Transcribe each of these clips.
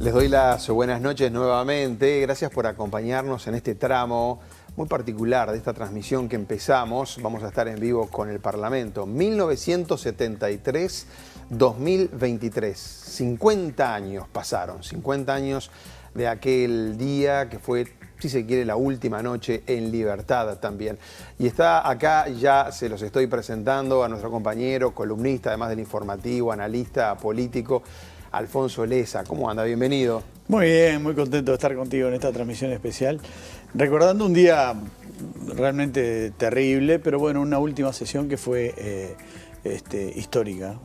Les doy las buenas noches nuevamente. Gracias por acompañarnos en este tramo muy particular de esta transmisión que empezamos. Vamos a estar en vivo con el Parlamento. 1973-2023. 50 años pasaron. 50 años de aquel día que fue, si se quiere, la última noche en libertad también. Y está acá, ya se los estoy presentando, a nuestro compañero, columnista, además del informativo, analista político, Alfonso Leza. ¿Cómo anda? Bienvenido. Muy bien, muy contento de estar contigo en esta transmisión especial. Recordando un día realmente terrible, pero bueno, una última sesión que fue histórica,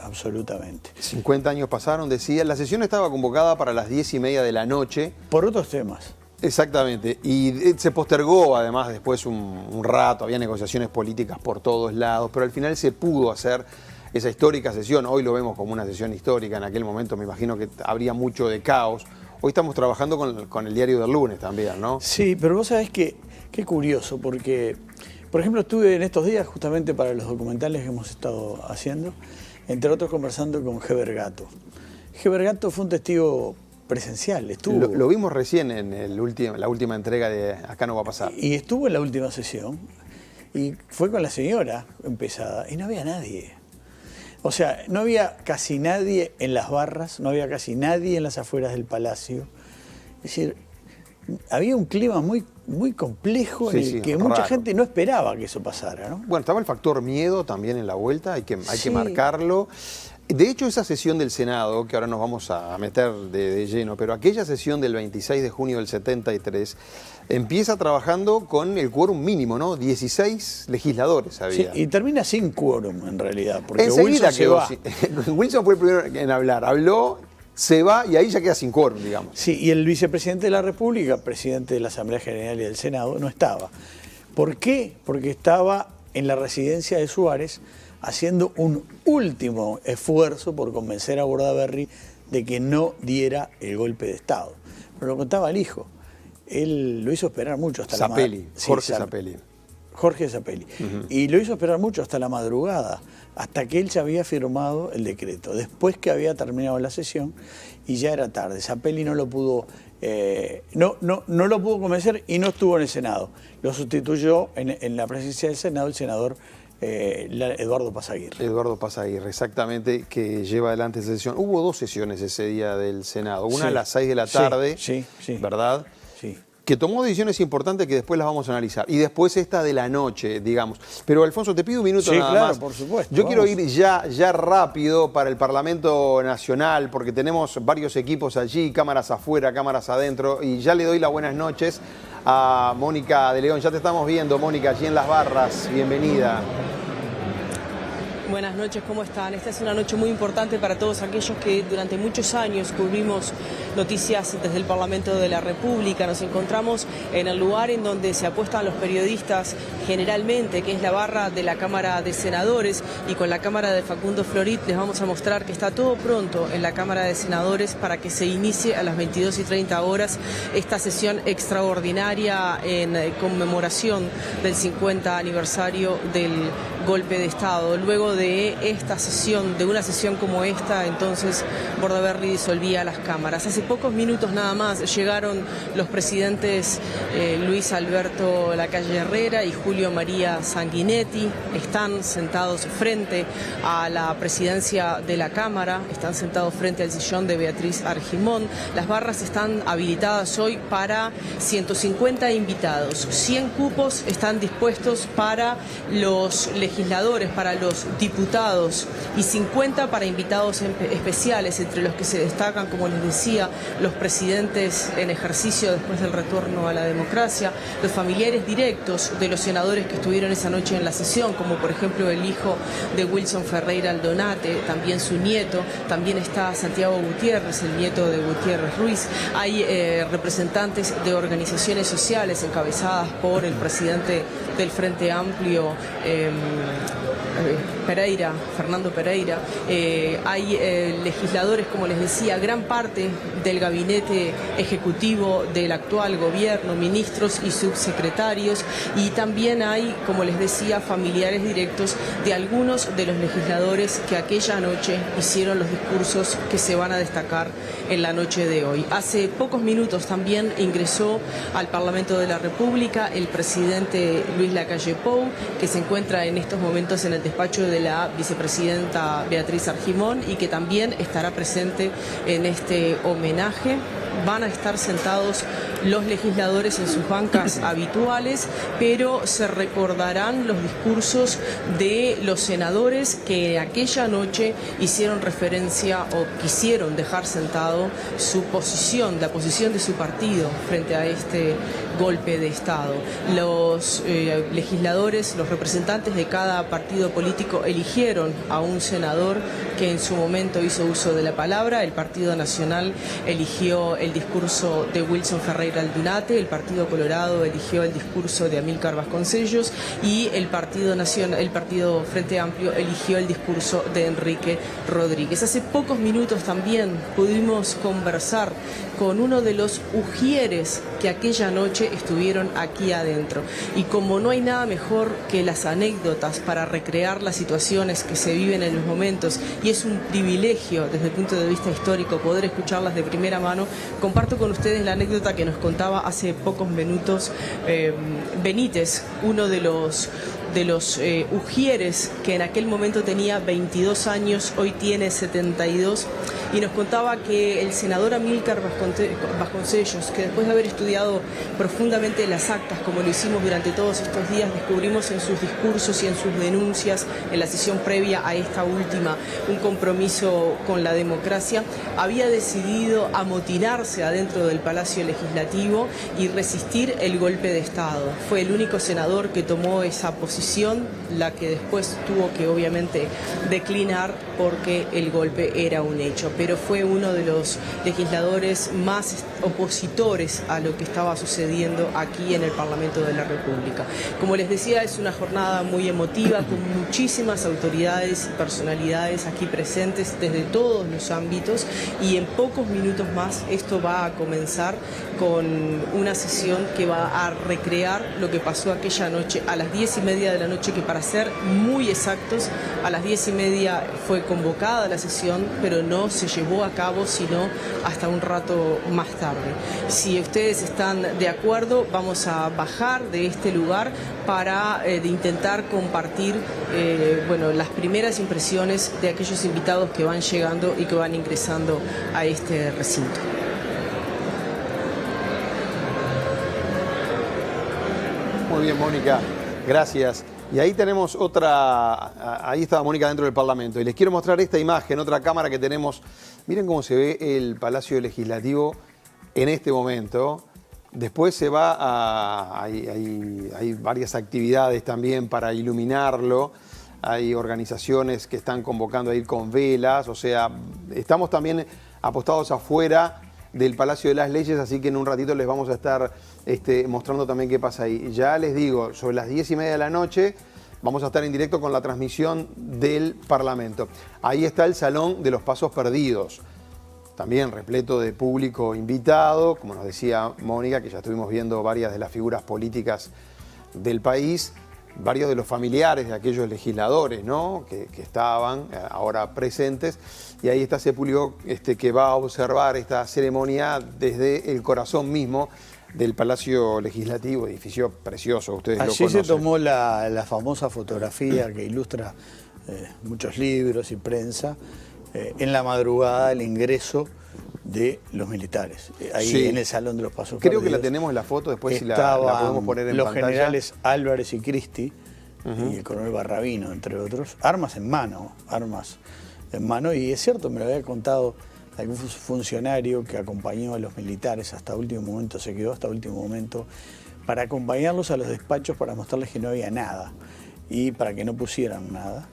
absolutamente. 50 años pasaron, decía. La sesión estaba convocada para las 10:30 de la noche. Por otros temas. Exactamente, y se postergó además después un rato, había negociaciones políticas por todos lados, pero al final se pudo hacer esa histórica sesión. Hoy lo vemos como una sesión histórica, en aquel momento me imagino que habría mucho de caos. Hoy estamos trabajando con el diario del lunes también, ¿no? Sí, pero vos sabés que qué curioso, porque, por ejemplo, estuve en estos días justamente para los documentales que hemos estado haciendo, entre otros conversando con Heber Gato. Heber Gato fue un testigo presencial, estuvo. Lo vimos recién en la última entrega de Acá no va a pasar. Y estuvo en la última sesión, y fue con la señora empezada, y no había nadie. O sea, no había casi nadie en las barras, no había casi nadie en las afueras del Palacio. Es decir, había un clima muy complejo en el que mucha gente no esperaba que eso pasara, ¿no? Bueno, estaba el factor miedo también en la vuelta, hay que marcarlo. De hecho, esa sesión del Senado, que ahora nos vamos a meter de lleno, pero aquella sesión del 26 de junio del 73, empieza trabajando con el quórum mínimo, ¿no? 16 legisladores había. Sí, y termina sin quórum, en realidad, porque enseguida Wilson se va. Wilson fue el primero en hablar, habló, se va y ahí ya queda sin quórum, digamos. Sí, y el vicepresidente de la República, presidente de la Asamblea General y del Senado, no estaba. ¿Por qué? Porque estaba en la residencia de Suárez, haciendo un último esfuerzo por convencer a Bordaberry de que no diera el golpe de Estado. Pero lo contaba el hijo. Él lo hizo esperar mucho hasta la madrugada. Jorge Zappelli. Jorge Zappelli. Y lo hizo esperar mucho hasta la madrugada, hasta que él ya había firmado el decreto, después que había terminado la sesión y ya era tarde. Zappelli no lo pudo, no lo pudo convencer y no estuvo en el Senado. Lo sustituyó en la presidencia del Senado el senador Eduardo Pazaguirre. Eduardo Pazaguirre, exactamente, que lleva adelante esa sesión. Hubo dos sesiones ese día del Senado, una a las 6 de la tarde, ¿verdad? Sí. Que tomó decisiones importantes que después las vamos a analizar. Y después esta de la noche, digamos. Pero Alfonso, te pido un minuto nada más. Por supuesto. Yo quiero ir ya rápido para el Parlamento Nacional, porque tenemos varios equipos allí, cámaras afuera, cámaras adentro, y ya le doy las buenas noches a Mónica de León. Ya te estamos viendo, Mónica, allí en las barras. Bienvenida. Buenas noches, ¿cómo están? Esta es una noche muy importante para todos aquellos que durante muchos años cubrimos noticias desde el Parlamento de la República. Nos encontramos en el lugar en donde se apuestan los periodistas generalmente, que es la barra de la Cámara de Senadores, y con la cámara de Facundo Florit les vamos a mostrar que está todo pronto en la Cámara de Senadores para que se inicie a las 22:30 horas esta sesión extraordinaria en conmemoración del 50 aniversario del golpe de Estado. Luego de esta sesión, de una sesión como esta, entonces Bordaberry disolvía las cámaras. Hace pocos minutos nada más llegaron los presidentes Luis Alberto Lacalle Herrera y Julio María Sanguinetti. Están sentados frente a la presidencia de la Cámara, están sentados frente al sillón de Beatriz Argimón. Las barras están habilitadas hoy para 150 invitados. 100 cupos están dispuestos para los legisladores, para los diputados, y 50 para invitados especiales, entre los que se destacan, como les decía, los presidentes en ejercicio después del retorno a la democracia, los familiares directos de los senadores que estuvieron esa noche en la sesión, como por ejemplo el hijo de Wilson Ferreira Aldonate, también su nieto, también está Santiago Gutiérrez, el nieto de Gutiérrez Ruiz. Hay representantes de organizaciones sociales encabezadas por el presidente del Frente Amplio, Pereira, Fernando Pereira, hay legisladores, como les decía, gran parte del gabinete ejecutivo del actual gobierno, ministros y subsecretarios, y también hay, como les decía, familiares directos de algunos de los legisladores que aquella noche hicieron los discursos que se van a destacar en la noche de hoy. Hace pocos minutos también ingresó al Parlamento de la República el presidente Luis Lacalle Pou, que se encuentra en estos momentos en el despacho de la vicepresidenta Beatriz Argimón y que también estará presente en este homenaje. Van a estar sentados los legisladores en sus bancas habituales, pero se recordarán los discursos de los senadores que aquella noche hicieron referencia o quisieron dejar sentado su posición, la posición de su partido frente a este golpe de Estado. Los legisladores, los representantes de cada partido político eligieron a un senador que en su momento hizo uso de la palabra. El Partido Nacional eligió el discurso de Wilson Ferreira Aldunate, el Partido Colorado eligió el discurso de Amílcar Vasconcellos y el Partido Frente Amplio eligió el discurso de Enrique Rodríguez. Hace pocos minutos también pudimos conversar con uno de los ujieres que aquella noche estuvieron aquí adentro. Y como no hay nada mejor que las anécdotas para recrear las situaciones que se viven en los momentos, y es un privilegio desde el punto de vista histórico poder escucharlas de primera mano, comparto con ustedes la anécdota que nos contaba hace pocos minutos Benítez, uno de los ujieres que en aquel momento tenía 22 años, hoy tiene 72, y nos contaba que el senador Amílcar Vasconcellos, que después de haber estudiado profundamente las actas, como lo hicimos durante todos estos días, descubrimos en sus discursos y en sus denuncias, en la sesión previa a esta última, un compromiso con la democracia, había decidido amotinarse adentro del Palacio Legislativo y resistir el golpe de Estado. Fue el único senador que tomó esa posición, la que después tuvo que obviamente declinar porque el golpe era un hecho, pero fue uno de los legisladores más opositores a lo que estaba sucediendo aquí en el Parlamento de la República. Como les decía, es una jornada muy emotiva, con muchísimas autoridades y personalidades aquí presentes desde todos los ámbitos, y en pocos minutos más esto va a comenzar con una sesión que va a recrear lo que pasó aquella noche a las 10:30 de la noche, que para ser muy exactos, a las 10:30 fue convocada la sesión, pero no se llevó a cabo sino hasta un rato más tarde. Si ustedes están de acuerdo, vamos a bajar de este lugar para intentar compartir las primeras impresiones de aquellos invitados que van llegando y que van ingresando a este recinto. Muy bien, Mónica, gracias. Y ahí tenemos otra, ahí estaba Mónica dentro del Parlamento. Y les quiero mostrar esta imagen, otra cámara que tenemos. Miren cómo se ve el Palacio Legislativo en este momento. Después se va a... Hay varias actividades también para iluminarlo. Hay organizaciones que están convocando a ir con velas. O sea, estamos también apostados afuera del Palacio de las Leyes, así que en un ratito les vamos a estar mostrando también qué pasa ahí. Ya les digo, sobre las 10:30 de la noche vamos a estar en directo con la transmisión del Parlamento. Ahí está el Salón de los Pasos Perdidos, también repleto de público invitado, como nos decía Mónica, que ya estuvimos viendo varias de las figuras políticas del país, varios de los familiares de aquellos legisladores, ¿no?, que estaban ahora presentes, y ahí está ese público que va a observar esta ceremonia desde el corazón mismo del Palacio Legislativo, edificio precioso, ustedes lo conocen. Allí se tomó la famosa fotografía que ilustra muchos libros y prensa, en la madrugada el ingreso de los militares, ahí sí, en el Salón de los Pasos Perdidos. Creo que la tenemos la foto, después si la podemos poner en los pantalla. Generales Álvarez y Cristi, y el coronel Barrabino, entre otros, armas en mano, y es cierto, me lo había contado algún funcionario que acompañó a los militares hasta último momento, se quedó hasta último momento para acompañarlos a los despachos, para mostrarles que no había nada y para que no pusieran nada,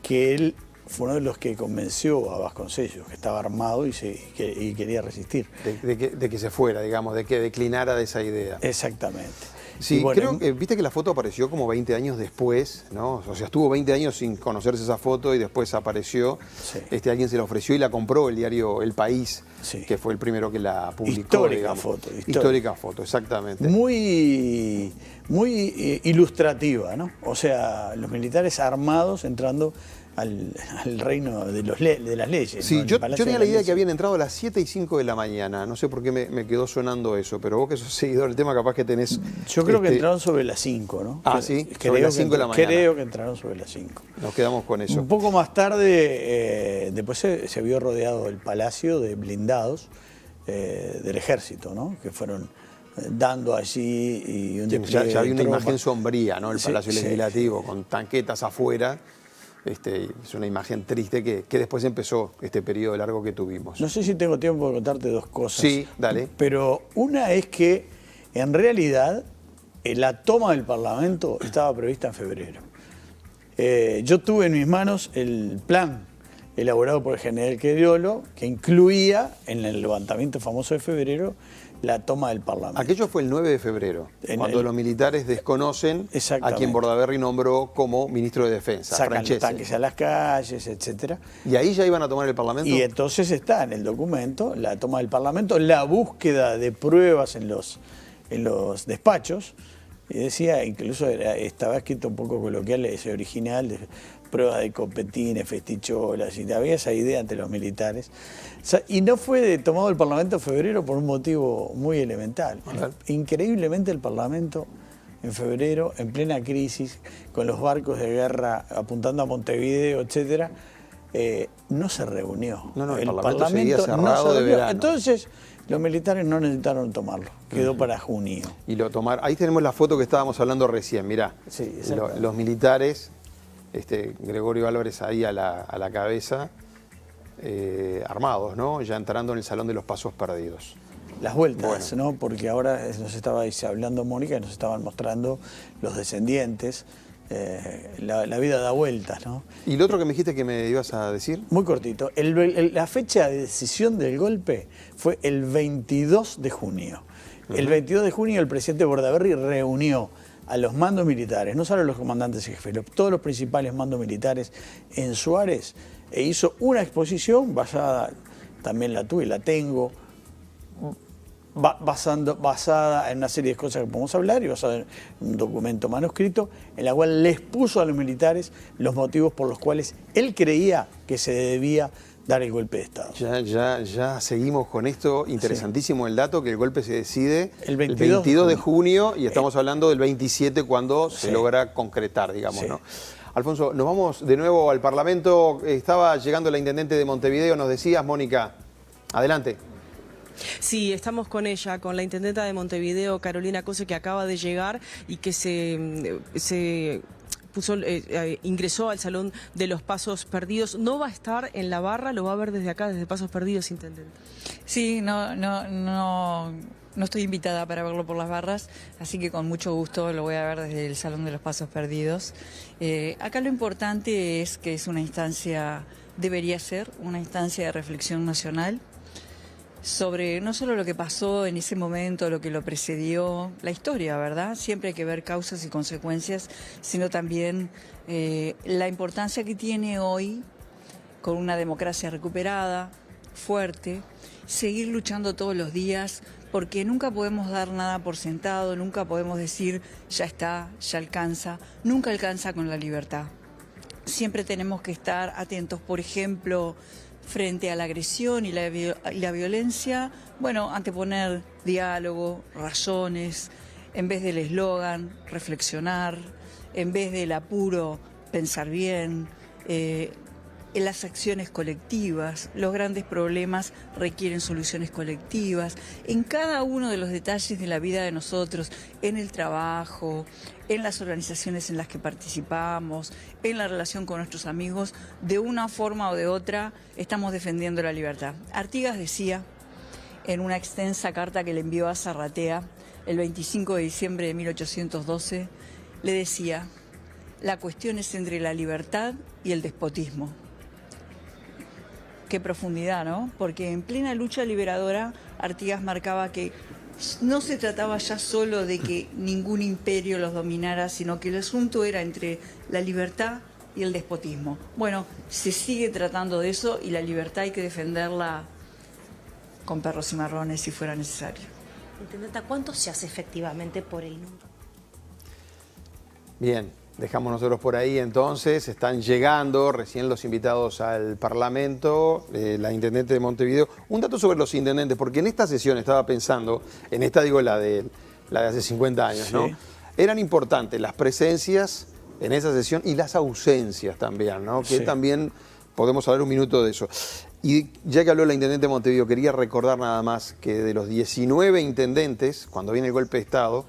que él fue uno de los que convenció a Vasconcellos, que estaba armado y quería resistir. De que se fuera, digamos, de que declinara de esa idea. Exactamente. Sí, y bueno, creo que, viste que la foto apareció como 20 años después, ¿no? O sea, estuvo 20 años sin conocerse esa foto y después apareció. Sí. Alguien se la ofreció y la compró el diario El País, Sí. que fue el primero que la publicó. Histórica digamos. foto. Histórica foto, exactamente. Muy ilustrativa, ¿no? O sea, los militares armados entrando al reino de las leyes. Sí, ¿no? yo Palacio tenía de la idea de leyes. que habían entrado a las 7:05 de la mañana. No sé por qué me quedó sonando eso, pero vos que sos seguidor del tema, capaz que tenés... Yo creo que entraron sobre las 5, ¿no? Ah, sí, Creo sobre las 5 de la mañana. Creo que entraron sobre las 5. Nos quedamos con eso. Un poco más tarde, después se vio rodeado el palacio de blindados del ejército, ¿no? Que fueron dando allí y un Ya despliegue había una de tropas. imagen sombría, ¿no? El Sí, Palacio sí, Legislativo, sí. con tanquetas afuera. Es una imagen triste que después empezó este periodo largo que tuvimos. No sé si tengo tiempo de contarte dos cosas. Sí, dale. Pero una es que, en realidad, la toma del Parlamento estaba prevista en febrero. Yo tuve en mis manos el plan elaborado por el general Queriolo, que incluía, en el levantamiento famoso de febrero, la toma del Parlamento. Aquello fue el 9 de febrero, cuando los militares desconocen a quien Bordaberry nombró como ministro de Defensa, Sacan Francese. los tanques a las calles, etcétera. ¿Y ahí ya iban a tomar el Parlamento? Y entonces está en el documento la toma del Parlamento, la búsqueda de pruebas en los despachos. Y decía, incluso estaba escrito un poco coloquial ese original, de pruebas de copetines, festicholas, y había esa idea ante los militares. O sea, y no fue tomado el Parlamento en febrero por un motivo muy elemental. Increíblemente el Parlamento en febrero, en plena crisis, con los barcos de guerra apuntando a Montevideo, etcétera, no se reunió. No, el Parlamento seguía cerrado de verano. Entonces, los militares no necesitaron tomarlo, quedó para junio. Y lo tomaron. Ahí tenemos la foto que estábamos hablando recién, mirá. Sí, los militares, Gregorio Álvarez ahí a la cabeza, armados, ¿no? Ya entrando en el Salón de los Pasos Perdidos. Las vueltas, ¿no? Porque ahora nos estaba hablando Mónica y nos estaban mostrando los descendientes. La vida da vueltas, ¿no? ¿Y lo otro que me dijiste que me ibas a decir? Muy cortito. La fecha de decisión del golpe fue el 22 de junio. El 22 de junio el presidente Bordaberry reunió a los mandos militares, no solo los comandantes y jefes, todos los principales mandos militares en Suárez, e hizo una exposición basada, también la tuve y la tengo, basada en una serie de cosas que podemos hablar y basada en un documento manuscrito en la cual les puso a los militares los motivos por los cuales él creía que se debía dar el golpe de Estado. Ya seguimos con esto, interesantísimo el dato, que el golpe se decide el 22 de junio y estamos hablando del 27 cuando se logra concretar, digamos, ¿no? Alfonso, nos vamos de nuevo al Parlamento. Estaba llegando la intendente de Montevideo, nos decías, Mónica. Adelante. Sí, estamos con ella, con la intendenta de Montevideo, Carolina Cose, que acaba de llegar y que ingresó al Salón de los Pasos Perdidos. No va a estar en la barra, lo va a ver desde acá, desde Pasos Perdidos, intendente. Sí, no estoy invitada para verlo por las barras, así que con mucho gusto lo voy a ver desde el Salón de los Pasos Perdidos. Acá lo importante es que es una instancia, debería ser una instancia de reflexión nacional sobre no solo lo que pasó en ese momento, lo que lo precedió, la historia, ¿verdad? Siempre hay que ver causas y consecuencias, sino también la importancia que tiene hoy, con una democracia recuperada, fuerte, seguir luchando todos los días, porque nunca podemos dar nada por sentado, nunca podemos decir ya está, ya alcanza, nunca alcanza con la libertad. Siempre tenemos que estar atentos, por ejemplo, frente a la agresión y la violencia, bueno, anteponer diálogo, razones, en vez del eslogan, reflexionar, en vez del apuro, pensar bien, en las acciones colectivas. Los grandes problemas requieren soluciones colectivas. En cada uno de los detalles de la vida de nosotros, en el trabajo, en las organizaciones en las que participamos, en la relación con nuestros amigos, de una forma o de otra estamos defendiendo la libertad. Artigas decía, en una extensa carta que le envió a Zarratea el 25 de diciembre de 1812, le decía, la cuestión es entre la libertad y el despotismo. Qué profundidad, ¿no? Porque en plena lucha liberadora, Artigas marcaba que no se trataba ya solo de que ningún imperio los dominara, sino que el asunto era entre la libertad y el despotismo. Bueno, se sigue tratando de eso y la libertad hay que defenderla con perros y marrones si fuera necesario. Intendenta, ¿cuánto se hace efectivamente por el número? Bien, dejamos nosotros por ahí entonces. Están llegando recién los invitados al Parlamento, la intendente de Montevideo. Un dato sobre los intendentes, porque en esta sesión estaba pensando, en esta digo la de hace 50 años, ¿no? Eran importantes las presencias en esa sesión y las ausencias también, ¿no? Que también podemos hablar un minuto de eso. Y ya que habló la intendente de Montevideo, quería recordar nada más que de los 19 intendentes, cuando viene el golpe de Estado,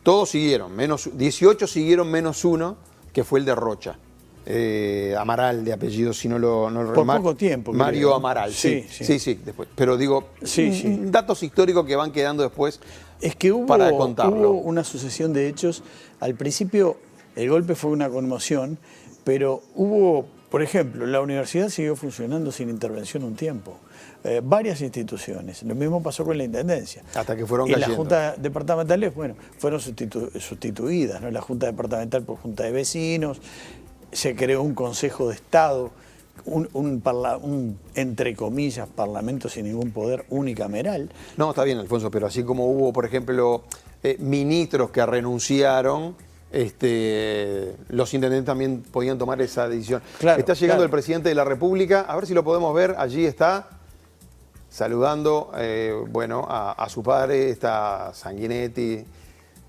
todos siguieron, 18 siguieron menos uno, que fue el de Rocha. Amaral de apellido, si no lo por poco tiempo. Mario creo. Amaral, sí. después. Pero digo, datos históricos que van quedando después es que para contarlo. Hubo una sucesión de hechos. Al principio el golpe fue una conmoción, pero hubo, por ejemplo, la universidad siguió funcionando sin intervención un tiempo. Varias instituciones. Lo mismo pasó con la intendencia. Hasta que fueron cayendo. Y las juntas departamentales, bueno, fueron sustituidas, ¿no? La junta departamental por junta de vecinos, se creó un consejo de Estado, un entre comillas, parlamento sin ningún poder unicameral. No, está bien, Alfonso, pero así como hubo, por ejemplo, ministros que renunciaron, los intendentes también podían tomar esa decisión. Claro, está llegando el presidente de la República, a ver si lo podemos ver, allí está, saludando a su padre, está Sanguinetti,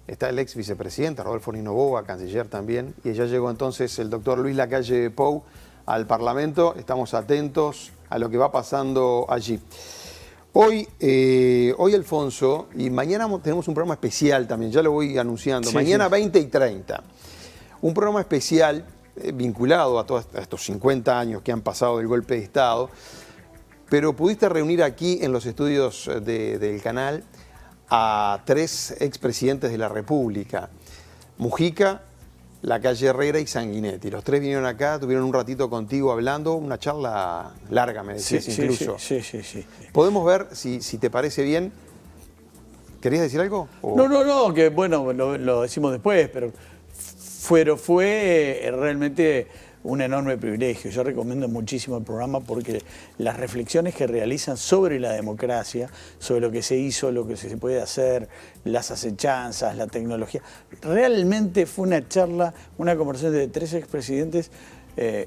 está el ex vicepresidente, Rodolfo Nino Boa, canciller también, y ya llegó entonces el doctor Luis Lacalle Pou al Parlamento. Estamos atentos a lo que va pasando allí. Hoy, Alfonso, y mañana tenemos un programa especial también, ya lo voy anunciando, mañana 20 y 30. Un programa especial vinculado a todos estos 50 años que han pasado del golpe de Estado, pero pudiste reunir aquí en los estudios del canal a 3 expresidentes de la República, Mujica, Lacalle Herrera y Sanguinetti. Los 3 vinieron acá, tuvieron un ratito contigo hablando, una charla larga, me decías incluso. Sí. Podemos ver, si te parece bien. ¿Querías decir algo? ¿O? No, que bueno, lo decimos después, pero fue realmente un enorme privilegio. Yo recomiendo muchísimo el programa porque las reflexiones que realizan sobre la democracia, sobre lo que se hizo, lo que se puede hacer, las acechanzas, la tecnología, realmente fue una charla, una conversación de 3 expresidentes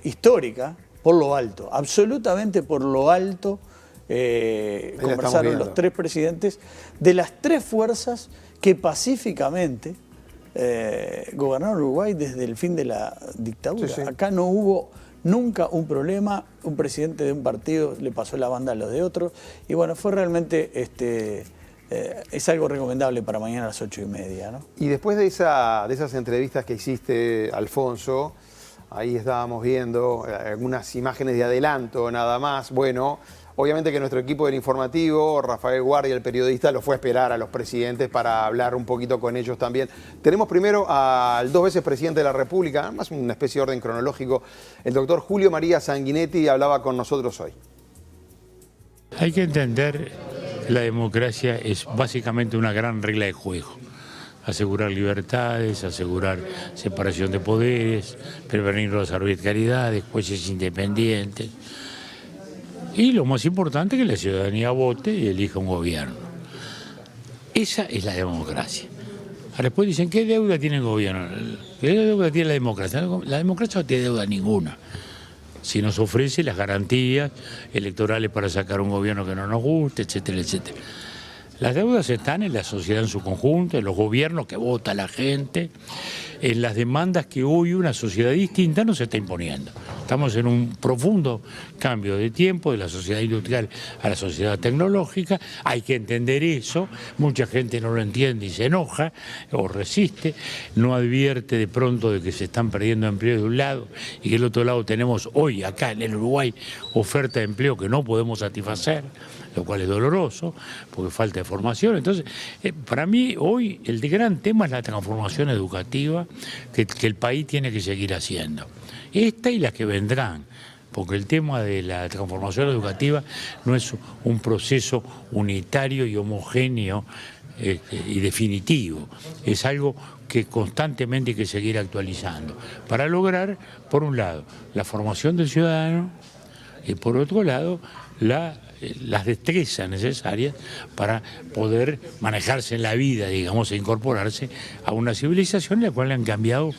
histórica, por lo alto, absolutamente por lo alto. Conversaron los 3 presidentes de las 3 fuerzas que pacíficamente gobernaron Uruguay desde el fin de la dictadura. Acá no hubo nunca un problema, un presidente de un partido le pasó la banda a los de otros, y bueno, fue realmente, es algo recomendable para mañana a las 8:30, ¿no? Y después de esas entrevistas que hiciste, Alfonso, ahí estábamos viendo algunas imágenes de adelanto nada más. Bueno, obviamente que nuestro equipo del informativo, Rafael Guardia, el periodista, lo fue a esperar a los presidentes para hablar un poquito con ellos también. Tenemos primero al 2 veces presidente de la República, más una especie de orden cronológico, el doctor Julio María Sanguinetti, hablaba con nosotros hoy. Hay que entender que la democracia es básicamente una gran regla de juego. Asegurar libertades, asegurar separación de poderes, prevenir las arbitrariedades, jueces independientes. Y lo más importante es que la ciudadanía vote y elija un gobierno. Esa es la democracia. Ahora después dicen, ¿qué deuda tiene el gobierno? ¿Qué deuda tiene la democracia? La democracia no tiene deuda ninguna. Si nos ofrece las garantías electorales para sacar un gobierno que no nos guste, etcétera, etcétera. Las deudas están en la sociedad en su conjunto, en los gobiernos que vota la gente, en las demandas que hoy una sociedad distinta nos está imponiendo. Estamos en un profundo cambio de tiempo de la sociedad industrial a la sociedad tecnológica. Hay que entender eso. Mucha gente no lo entiende y se enoja o resiste. No advierte de pronto de que se están perdiendo empleos de un lado y que del otro lado tenemos hoy acá en el Uruguay oferta de empleo que no podemos satisfacer, lo cual es doloroso porque falta de formación. Entonces, para mí hoy el gran tema es la transformación educativa que el país tiene que seguir haciendo. Esta y las que vendrán, porque el tema de la transformación educativa no es un proceso unitario y homogéneo y definitivo, es algo que constantemente hay que seguir actualizando para lograr, por un lado, la formación del ciudadano y por otro lado, las destrezas necesarias para poder manejarse en la vida, digamos, e incorporarse a una civilización en la cual han cambiado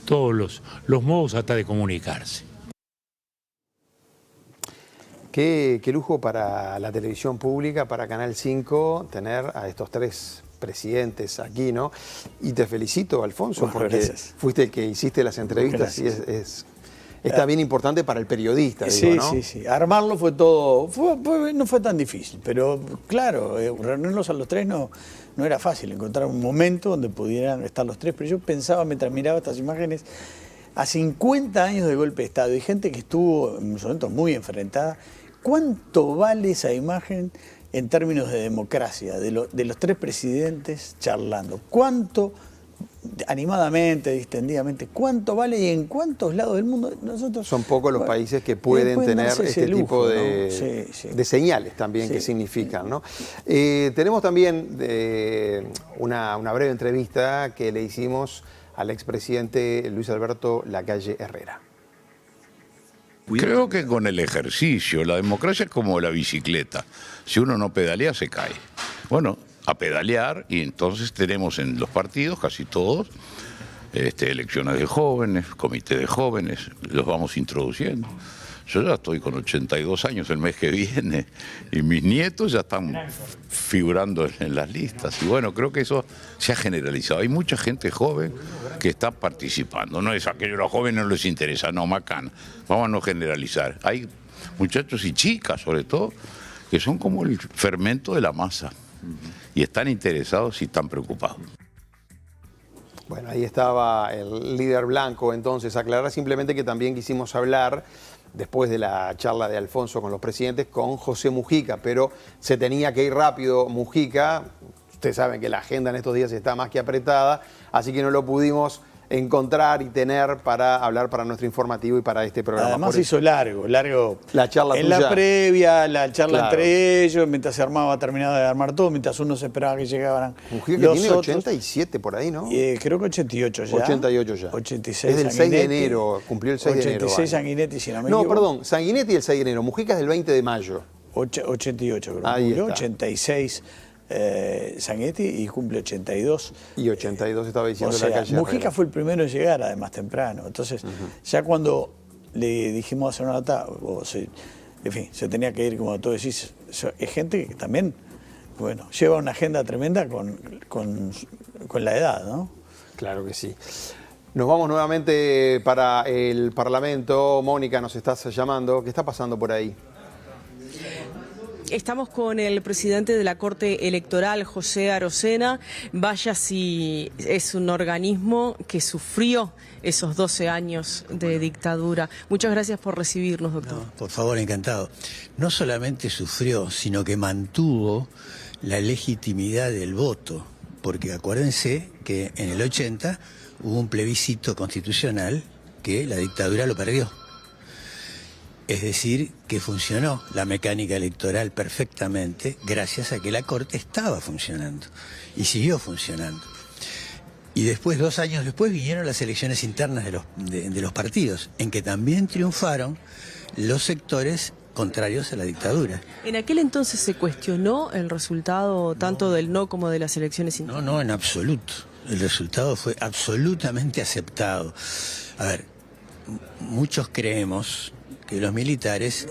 todos los modos hasta de comunicarse. Qué lujo para la televisión pública, para Canal 5, tener a estos tres presidentes aquí, ¿no? Y te felicito, Alfonso, bueno, porque gracias. Fuiste el que hiciste las entrevistas Gracias. y es también importante para el periodista, Sí, digo, ¿no? sí. Armarlo fue todo, no fue tan difícil, pero claro, reunirlos a los tres no era fácil, encontrar un momento donde pudieran estar los tres, pero yo pensaba, mientras miraba estas imágenes, a 50 años de golpe de Estado y gente que estuvo en momentos muy enfrentada, ¿cuánto vale esa imagen en términos de democracia, de los tres presidentes charlando? ¿Cuánto, animadamente, distendidamente, cuánto vale y en cuántos lados del mundo nosotros? Son pocos los países que pueden tener este lujo, tipo ¿no? de señales también que significan, ¿no? Tenemos también una breve entrevista que le hicimos al expresidente Luis Alberto Lacalle Herrera. Creo que con el ejercicio, la democracia es como la bicicleta. Si uno no pedalea, se cae. Bueno, a pedalear, y entonces tenemos en los partidos, casi todos, elecciones de jóvenes, comité de jóvenes, los vamos introduciendo. Yo ya estoy con 82 años el mes que viene y mis nietos ya están figurando en las listas. Y bueno, creo que eso se ha generalizado. Hay mucha gente joven que está participando. No es aquello, los jóvenes no les interesa, no, macana. Vamos a no generalizar. Hay muchachos y chicas, sobre todo, que son como el fermento de la masa. Y están interesados y están preocupados. Bueno, ahí estaba el líder blanco. Entonces, aclarar simplemente que también quisimos hablar, después de la charla de Alfonso con los presidentes, con José Mujica, pero se tenía que ir rápido Mujica. Ustedes saben que la agenda en estos días está más que apretada, así que no lo pudimos encontrar y tener para hablar para nuestro informativo y para este programa. Además hizo largo la charla en tuya. La previa, la charla Claro. entre ellos, mientras se armaba, terminaba de armar todo, mientras uno se esperaba que llegaran Mujica que los tiene otros. 87 por ahí, ¿no? Creo que 88 ya. 88 ya. 86 Es del 6 de Sanguinetti. enero, cumplió el 6 de enero. 86 vale. Sanguinetti, si no me No, equivoco. perdón, Sanguinetti el 6 de enero, Mujica es del 20 de mayo. 88 creo. Ahí Cumplió está. 86 Sanguinetti y cumple 82. Y 82 estaba O diciendo sea, Lacalle Mujica Herrera. fue el primero en llegar, además temprano. Entonces, ya cuando le dijimos hacer una nota, en fin, se tenía que ir, como tú decís, es gente que también, bueno, lleva una agenda tremenda con la edad, ¿no? Claro que sí. Nos vamos nuevamente para el Parlamento. Mónica, nos estás llamando. ¿Qué está pasando por ahí? Estamos con el presidente de la Corte Electoral, José Arocena. Vaya si es un organismo que sufrió esos 12 años de dictadura. Muchas gracias por recibirnos, doctor. No, por favor, encantado. No solamente sufrió, sino que mantuvo la legitimidad del voto, porque acuérdense que en el 80 hubo un plebiscito constitucional que la dictadura lo perdió. Es decir, que funcionó la mecánica electoral perfectamente gracias a que la Corte estaba funcionando y siguió funcionando. Y después, 2 años después, vinieron las elecciones internas de los partidos, en que también triunfaron los sectores contrarios a la dictadura. ¿En aquel entonces se cuestionó el resultado tanto del no como de las elecciones internas? No, en absoluto. El resultado fue absolutamente aceptado. A ver, muchos creemos que los militares,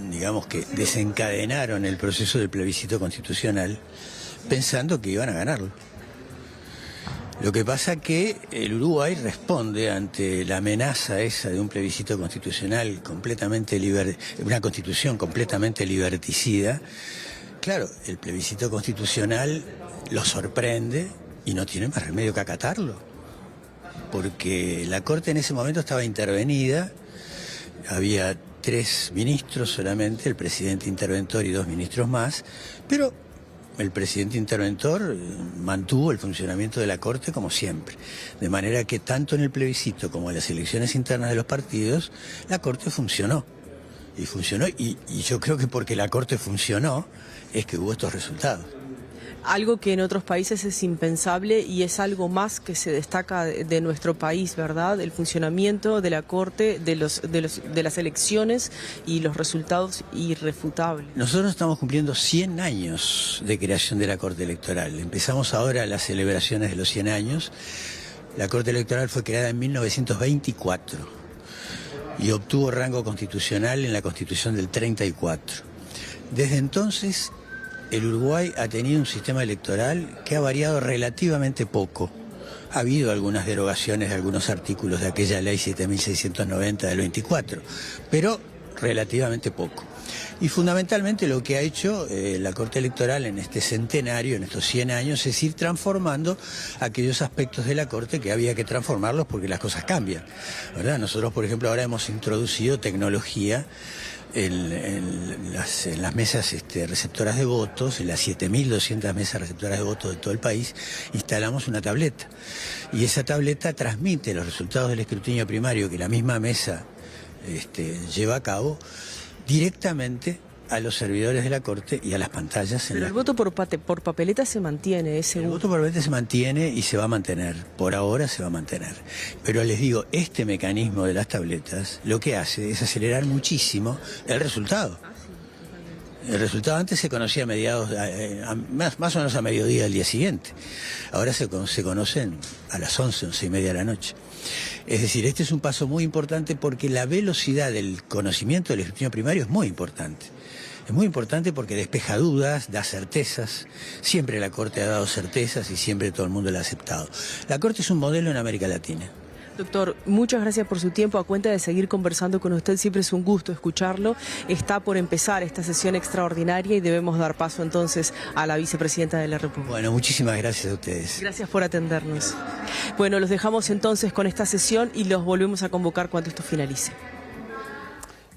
digamos que desencadenaron el proceso del plebiscito constitucional pensando que iban a ganarlo. Lo que pasa que el Uruguay responde ante la amenaza esa de un plebiscito constitucional completamente una constitución completamente liberticida. Claro, el plebiscito constitucional lo sorprende y no tiene más remedio que acatarlo, porque la Corte en ese momento estaba intervenida. Había 3 ministros solamente, el presidente interventor y 2 ministros más, pero el presidente interventor mantuvo el funcionamiento de la Corte como siempre. De manera que tanto en el plebiscito como en las elecciones internas de los partidos, la Corte funcionó. Y funcionó, y yo creo que porque la Corte funcionó es que hubo estos resultados. Algo que en otros países es impensable y es algo más que se destaca de nuestro país, ¿verdad? El funcionamiento de la Corte, de las elecciones y los resultados irrefutables. Nosotros estamos cumpliendo 100 años de creación de la Corte Electoral. Empezamos ahora las celebraciones de los 100 años. La Corte Electoral fue creada en 1924 y obtuvo rango constitucional en la Constitución del 34. Desde entonces, el Uruguay ha tenido un sistema electoral que ha variado relativamente poco. Ha habido algunas derogaciones de algunos artículos de aquella ley 7.690 del 24, pero relativamente poco. Y fundamentalmente lo que ha hecho la Corte Electoral en este centenario, en estos 100 años, es ir transformando aquellos aspectos de la Corte que había que transformarlos porque las cosas cambian, ¿verdad? Nosotros, por ejemplo, ahora hemos introducido tecnología en las mesas receptoras de votos, en las 7.200 mesas receptoras de votos de todo el país, instalamos una tableta. Y esa tableta transmite los resultados del escrutinio primario que la misma mesa lleva a cabo directamente a los servidores de la Corte y a las pantallas. Pero el voto por papeleta se mantiene, es seguro. El voto por papeleta se mantiene y se va a mantener, por ahora se va a mantener. Pero les digo, este mecanismo de las tabletas lo que hace es acelerar muchísimo el resultado. El resultado antes se conocía a mediados, más o menos a mediodía del día siguiente. Ahora se conocen a las 11, 11:30 de la noche. Es decir, este es un paso muy importante porque la velocidad del conocimiento del escrutinio primario es muy importante. Es muy importante porque despeja dudas, da certezas. Siempre la Corte ha dado certezas y siempre todo el mundo la ha aceptado. La Corte es un modelo en América Latina. Doctor, muchas gracias por su tiempo. A cuenta de seguir conversando con usted, siempre es un gusto escucharlo. Está por empezar esta sesión extraordinaria y debemos dar paso entonces a la vicepresidenta de la República. Bueno, muchísimas gracias a ustedes. Gracias por atendernos. Bueno, los dejamos entonces con esta sesión y los volvemos a convocar cuando esto finalice.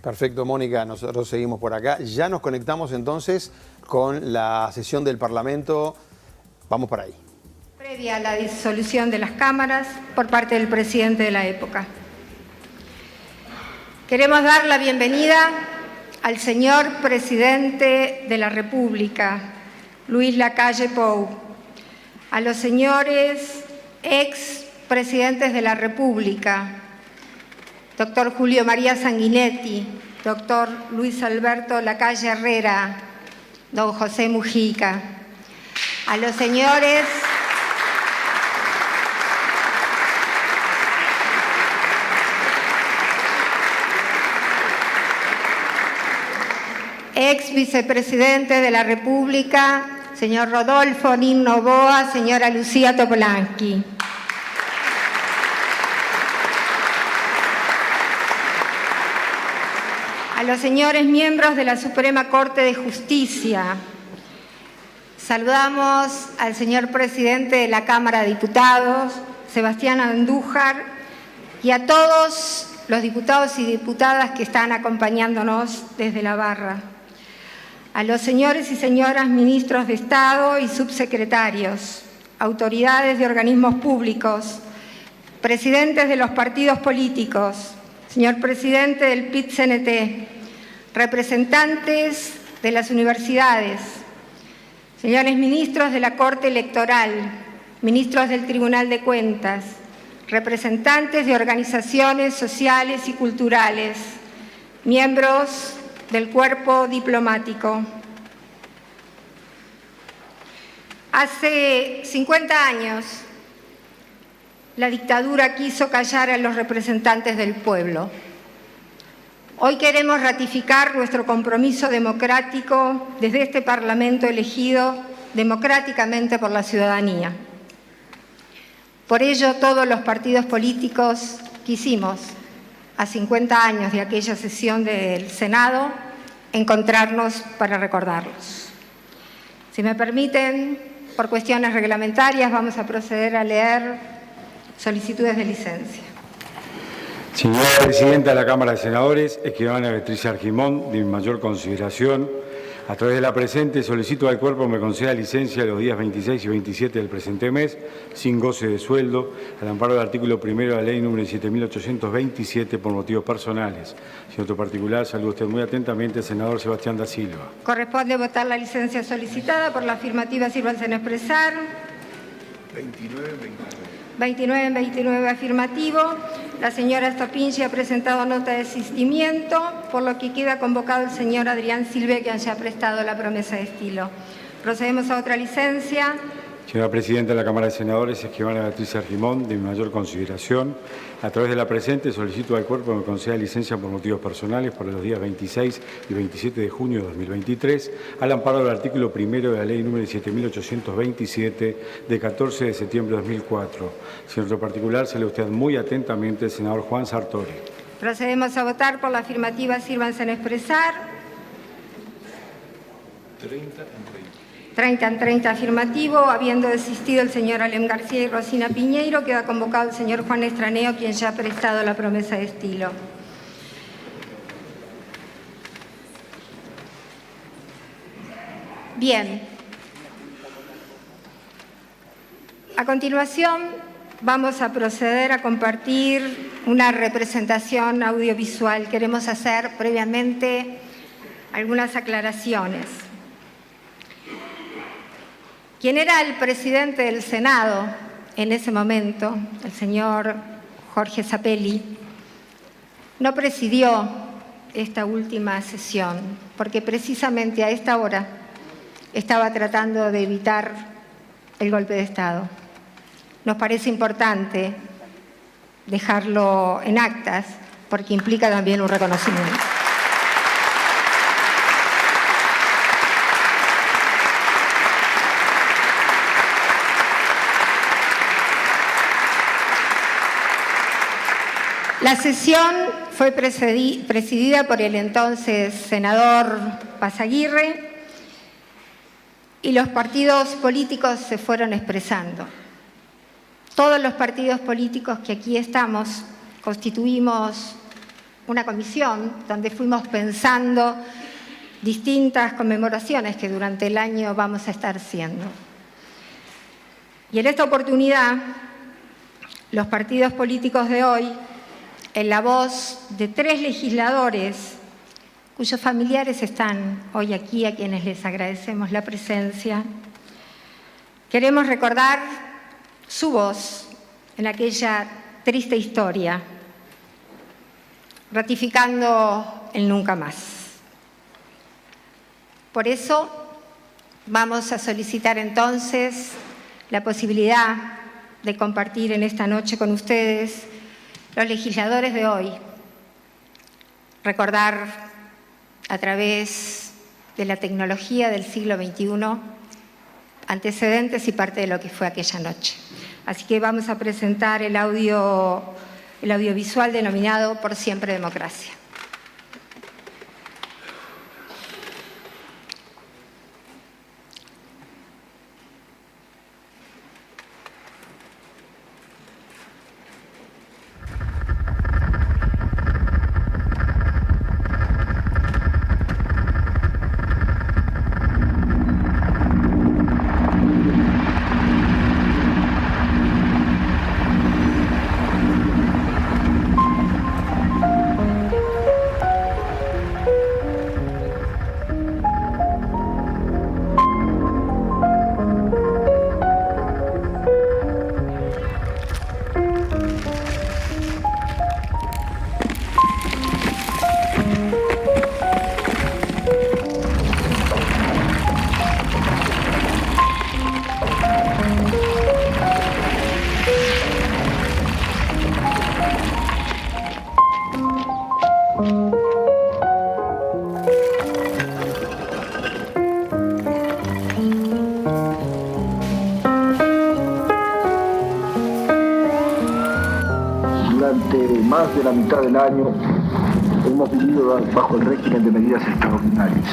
Perfecto, Mónica, nosotros seguimos por acá. Ya nos conectamos entonces con la sesión del Parlamento. Vamos para ahí. Previa a la disolución de las cámaras por parte del presidente de la época. Queremos dar la bienvenida al señor presidente de la República, Luis Lacalle Pou, a los señores ex presidentes de la República, doctor Julio María Sanguinetti, doctor Luis Alberto Lacalle Herrera, don José Mujica, a los señores ex vicepresidente de la República, señor Rodolfo Nin Noboa, señora Lucía Topolanqui. A los señores miembros de la Suprema Corte de Justicia. Saludamos al señor presidente de la Cámara de Diputados, Sebastián Andújar, y a todos los diputados y diputadas que están acompañándonos desde la barra. A los señores y señoras ministros de Estado y subsecretarios, autoridades de organismos públicos, presidentes de los partidos políticos, señor presidente del PIT-CNT, representantes de las universidades, señores ministros de la Corte Electoral, ministros del Tribunal de Cuentas, representantes de organizaciones sociales y culturales, miembros del cuerpo diplomático. Hace 50 años, la dictadura quiso callar a los representantes del pueblo. Hoy queremos ratificar nuestro compromiso democrático desde este Parlamento elegido democráticamente por la ciudadanía. Por ello, todos los partidos políticos quisimos, a 50 años de aquella sesión del Senado, encontrarnos para recordarlos. Si me permiten, por cuestiones reglamentarias, vamos a proceder a leer solicitudes de licencia. Señora Presidenta de la Cámara de Senadores, escribana Beatriz Argimón, de mi mayor consideración, A través de la presente solicito al Cuerpo me conceda licencia los días 26 y 27 del presente mes, sin goce de sueldo, al amparo del artículo 1 de la Ley número 7827 por motivos personales. En otro particular, saludo usted muy atentamente al senador Sebastián da Silva. Corresponde votar la licencia solicitada. Por la afirmativa, sírvanse en expresar. 29 en 29 afirmativo. La señora Stopinci ha presentado nota de desistimiento, por lo que queda convocado el señor Adrián Silve, quien ya ha prestado la promesa de estilo. Procedemos a otra licencia. Señora Presidenta de la Cámara de Senadores, Esquivana Beatriz Argimón, de mi mayor consideración, a través de la presente solicito al Cuerpo me conceda licencia por motivos personales para los días 26 y 27 de junio de 2023, al amparo del artículo 1 de la Ley número 7827 de 14 de septiembre de 2004. En otro particular, se le usted muy atentamente el senador Juan Sartori. Procedemos a votar. Por la afirmativa, sírvanse en expresar. 30 en 30 afirmativo. Habiendo desistido el señor Alem García y Rosina Piñeiro, queda convocado el señor Juan Estraneo, quien ya ha prestado la promesa de estilo. Bien. A continuación, vamos a proceder a compartir una representación audiovisual. Queremos hacer previamente algunas aclaraciones. Quien era el presidente del Senado en ese momento, el señor Jorge Zappelli, no presidió esta última sesión, porque precisamente a esta hora estaba tratando de evitar el golpe de Estado. Nos parece importante dejarlo en actas, porque implica también un reconocimiento. La sesión fue presidida por el entonces senador Paz Aguirre y los partidos políticos se fueron expresando. Todos los partidos políticos que aquí estamos constituimos una comisión donde fuimos pensando distintas conmemoraciones que durante el año vamos a estar haciendo. Y en esta oportunidad, los partidos políticos de hoy, en la voz de 3 legisladores cuyos familiares están hoy aquí, a quienes les agradecemos la presencia, queremos recordar su voz en aquella triste historia, ratificando el nunca más. Por eso vamos a solicitar entonces la posibilidad de compartir en esta noche con ustedes los legisladores de hoy, recordar a través de la tecnología del siglo XXI antecedentes y parte de lo que fue aquella noche. Así que vamos a presentar el audiovisual denominado Por Siempre Democracia. Más de la mitad del año hemos vivido bajo el régimen de medidas extraordinarias.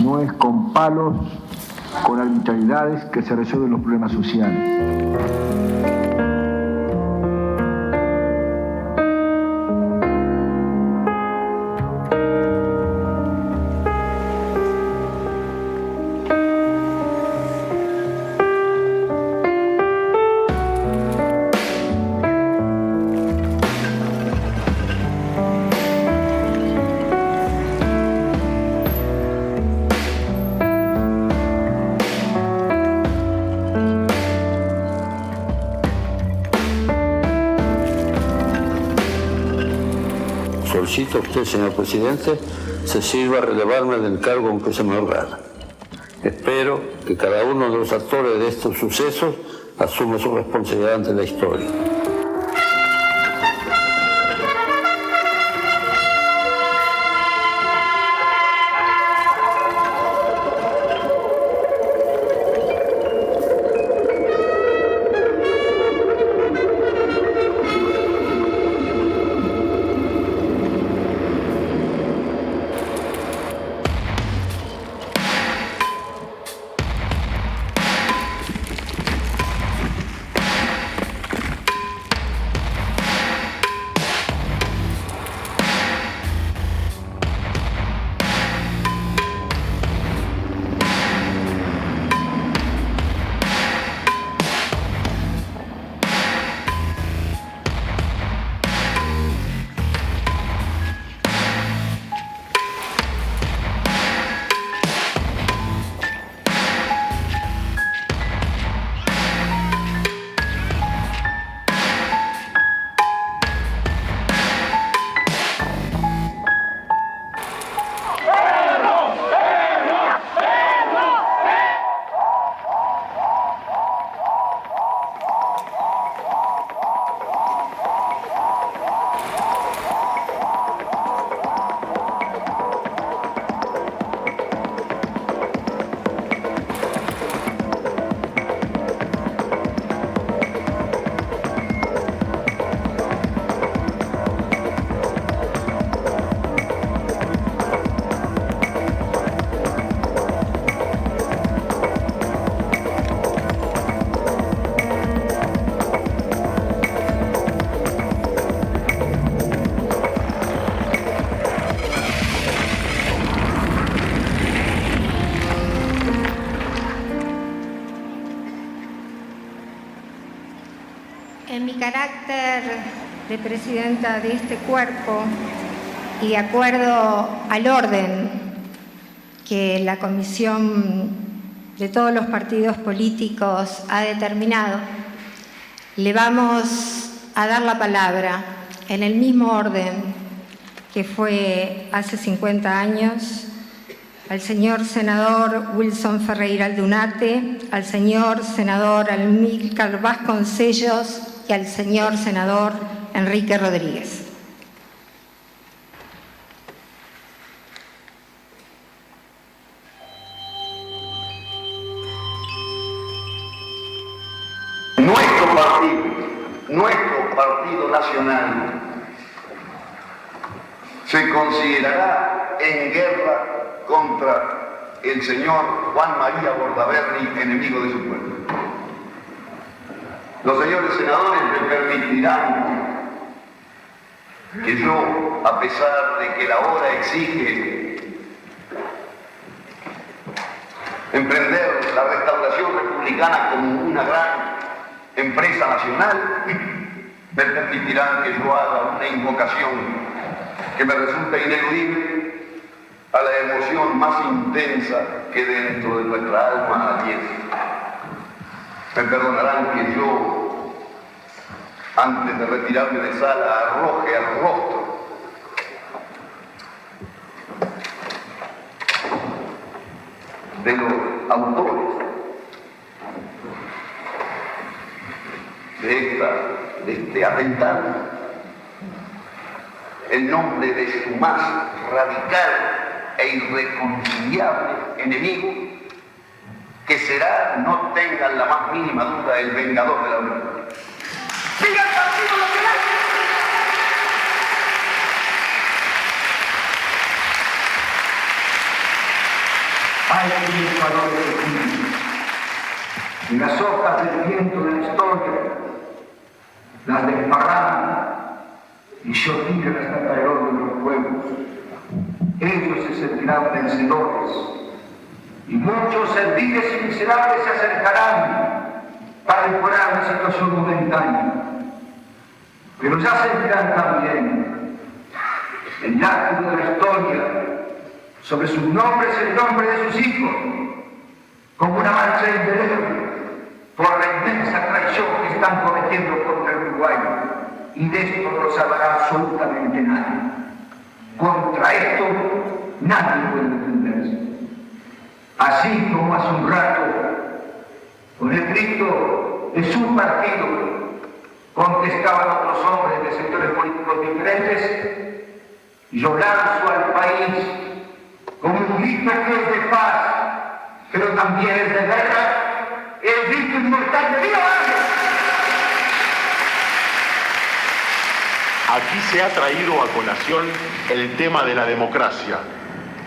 No es con palos, con arbitrariedades que se resuelven los problemas sociales. solicito a usted, señor presidente, se sirva a relevarme del cargo en que se me honrara. Espero que cada uno de los actores de estos sucesos asuma su responsabilidad ante la historia. En mi carácter de presidenta de este cuerpo y de acuerdo al orden que la Comisión de todos los partidos políticos ha determinado, le vamos a dar la palabra en el mismo orden que fue hace 50 años al señor senador Wilson Ferreira Aldunate, al señor senador Amílcar Vasconcellos y al señor senador Enrique Rodríguez. Nuestro partido nacional se considerará en guerra contra el señor Juan María Bordaberry, enemigo de su pueblo. Los señores senadores me permitirán que yo, a pesar de que la hora exige emprender la restauración republicana como una gran empresa nacional, me permitirán que yo haga una invocación que me resulta ineludible a la emoción más intensa que dentro de nuestra alma adhiere. Me perdonarán que yo, antes de retirarme de sala, arroje al rostro de los autores de este atentado el nombre de su más radical e irreconciliable enemigo, que será, no tengan la más mínima duda, el vengador de la Unión. ¡Siga el partido lo que hace! Hay quienes valores de Cristo, y las hojas del viento de la historia las desparraman y se tiran hasta caer de los pueblos. Ellos se sentirán vencedores y muchos serviles y miserables se acercarán para mejorar la situación momentánea, pero ya sentirán también el látigo de la historia sobre sus nombres, el nombre de sus hijos, como una mancha indeleble por la inmensa traición que están cometiendo contra el Uruguay, y de esto no lo sabrá absolutamente nadie. Contra esto nadie puede defenderse. Así como hace un rato, con el grito de su partido, contestaban otros hombres de sectores políticos diferentes, yo lanzo al país como un grito que es de paz, pero también es de guerra, el grito inmortal de ¡Viva Vargas! Aquí se ha traído a colación el tema de la democracia.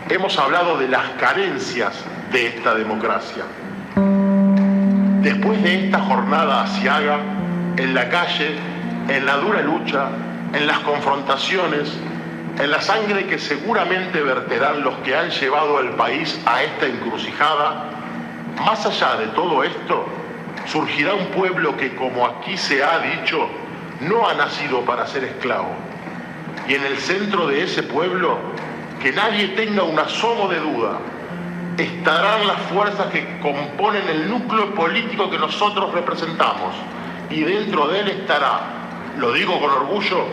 Hemos hablado de las carencias de esta democracia. Después de esta jornada aciaga, en la calle, en la dura lucha, en las confrontaciones, en la sangre que seguramente verterán los que han llevado al país a esta encrucijada, más allá de todo esto, surgirá un pueblo que, como aquí se ha dicho, no ha nacido para ser esclavo. Y en el centro de ese pueblo, que nadie tenga un asomo de duda, estarán las fuerzas que componen el núcleo político que nosotros representamos. Y dentro de él estará, lo digo con orgullo,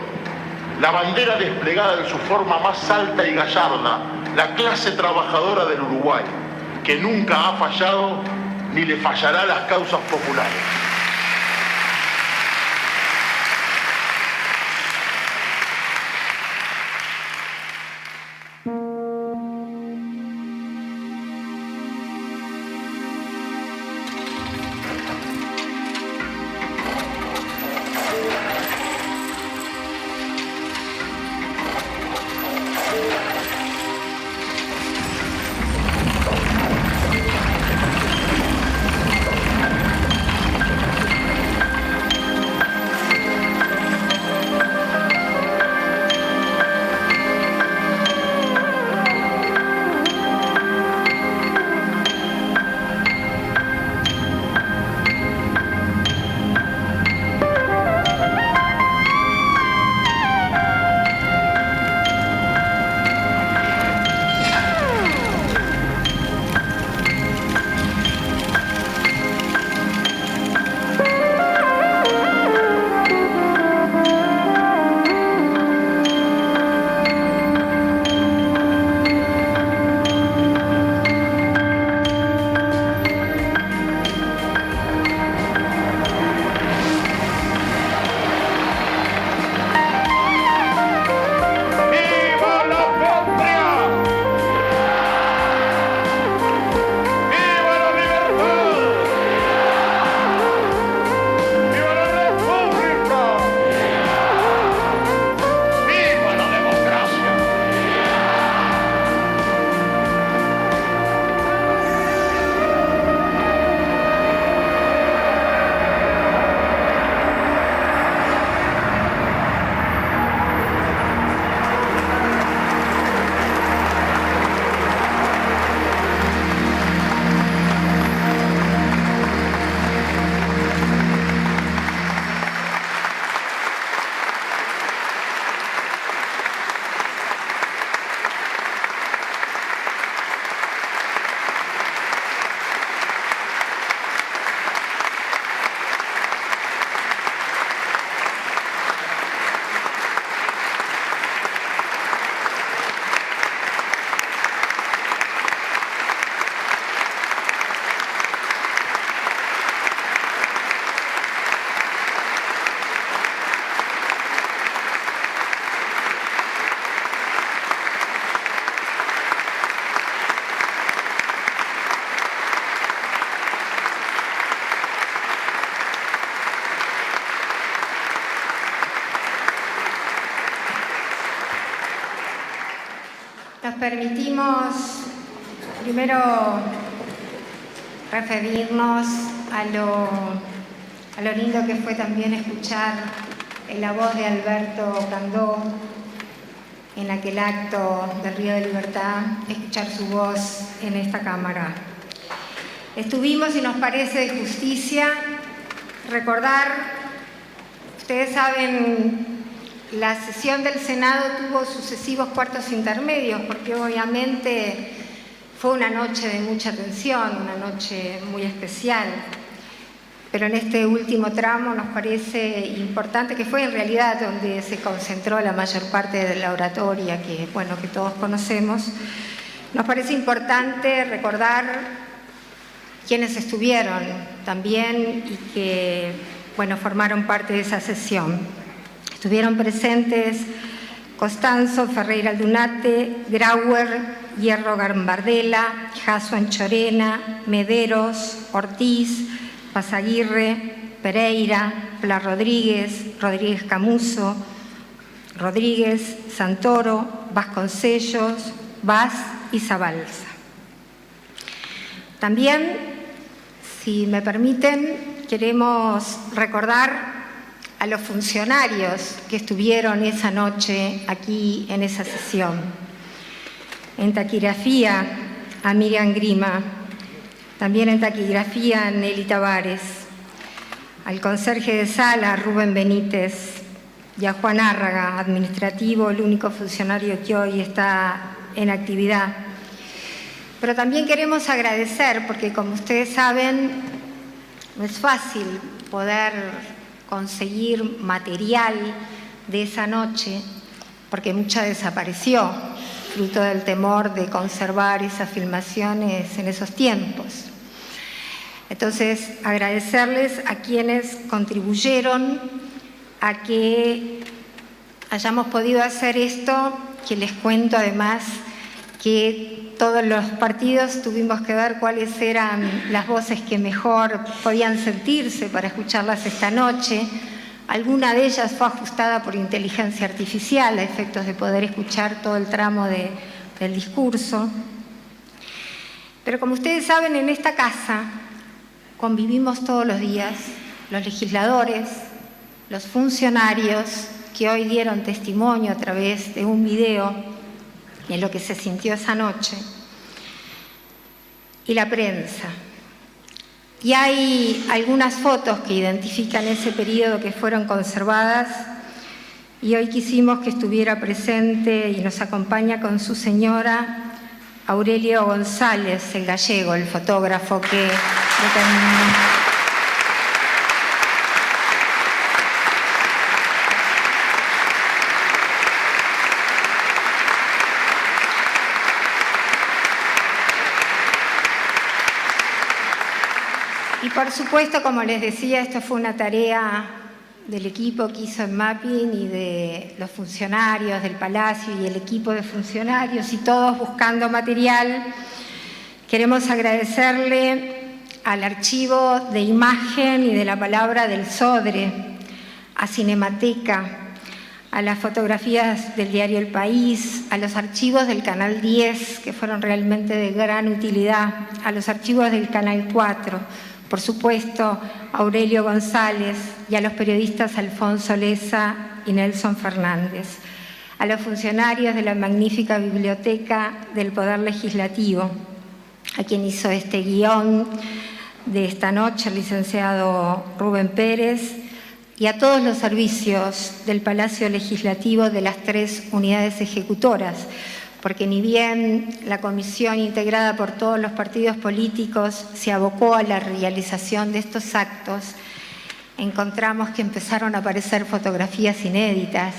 la bandera desplegada en su forma más alta y gallarda, la clase trabajadora del Uruguay, que nunca ha fallado ni le fallará a las causas populares. Nos permitimos primero referirnos a lo lindo que fue también escuchar la voz de Alberto Candó en aquel acto del Río de Libertad, escuchar su voz en esta Cámara. Estuvimos y nos parece de justicia recordar, ustedes saben, la sesión del Senado tuvo sucesivos cuartos intermedios porque obviamente fue una noche de mucha tensión, una noche muy especial. pero en este último tramo nos parece importante, que fue en realidad donde se concentró la mayor parte de la oratoria que todos conocemos, nos parece importante recordar quienes estuvieron también y que formaron parte de esa sesión. Estuvieron presentes Costanzo, Ferreira Aldunate, Grauer, Hierro Gambardella, Jasso Anchorena, Mederos, Ortiz, Pazaguirre, Pereira, Pla Rodríguez, Rodríguez Camuso, Rodríguez, Santoro, Vasconcellos, Vaz y Zabalza. También, si me permiten, queremos recordar a los funcionarios que estuvieron esa noche aquí en esa sesión. En taquigrafía, a Miriam Grima, también en taquigrafía, Nelly Tavares, al conserje de sala, Rubén Benítez, y a Juan Árraga, administrativo, el único funcionario que hoy está en actividad. Pero también queremos agradecer, porque como ustedes saben, no es fácil poder conseguir material de esa noche, porque mucha desapareció, fruto del temor de conservar esas filmaciones en esos tiempos. Entonces, agradecerles a quienes contribuyeron a que hayamos podido hacer esto, que les cuento además que todos los partidos tuvimos que ver cuáles eran las voces que mejor podían sentirse para escucharlas esta noche. Alguna de ellas fue ajustada por inteligencia artificial a efectos de poder escuchar todo el tramo del discurso. Pero como ustedes saben, en esta casa convivimos todos los días los legisladores, los funcionarios que hoy dieron testimonio a través de un video en lo que se sintió esa noche, y la prensa. Y hay algunas fotos que identifican ese periodo que fueron conservadas, y hoy quisimos que estuviera presente y nos acompaña con su señora Aurelio González, el gallego, el fotógrafo que determinó. Y por supuesto, como les decía, esto fue una tarea del equipo que hizo el mapping y de los funcionarios del Palacio y el equipo de funcionarios y todos buscando material. Queremos agradecerle al archivo de imagen y de la palabra del Sodre, a Cinemateca, a las fotografías del diario El País, a los archivos del Canal 10, que fueron realmente de gran utilidad, a los archivos del Canal 4, por supuesto, a Aurelio González y a los periodistas Alfonso Leza y Nelson Fernández, a los funcionarios de la magnífica biblioteca del Poder Legislativo, a quien hizo este guión de esta noche, el licenciado Rubén Pérez, y a todos los servicios del Palacio Legislativo de las 3 unidades ejecutoras, porque ni bien la comisión integrada por todos los partidos políticos se abocó a la realización de estos actos, encontramos que empezaron a aparecer fotografías inéditas,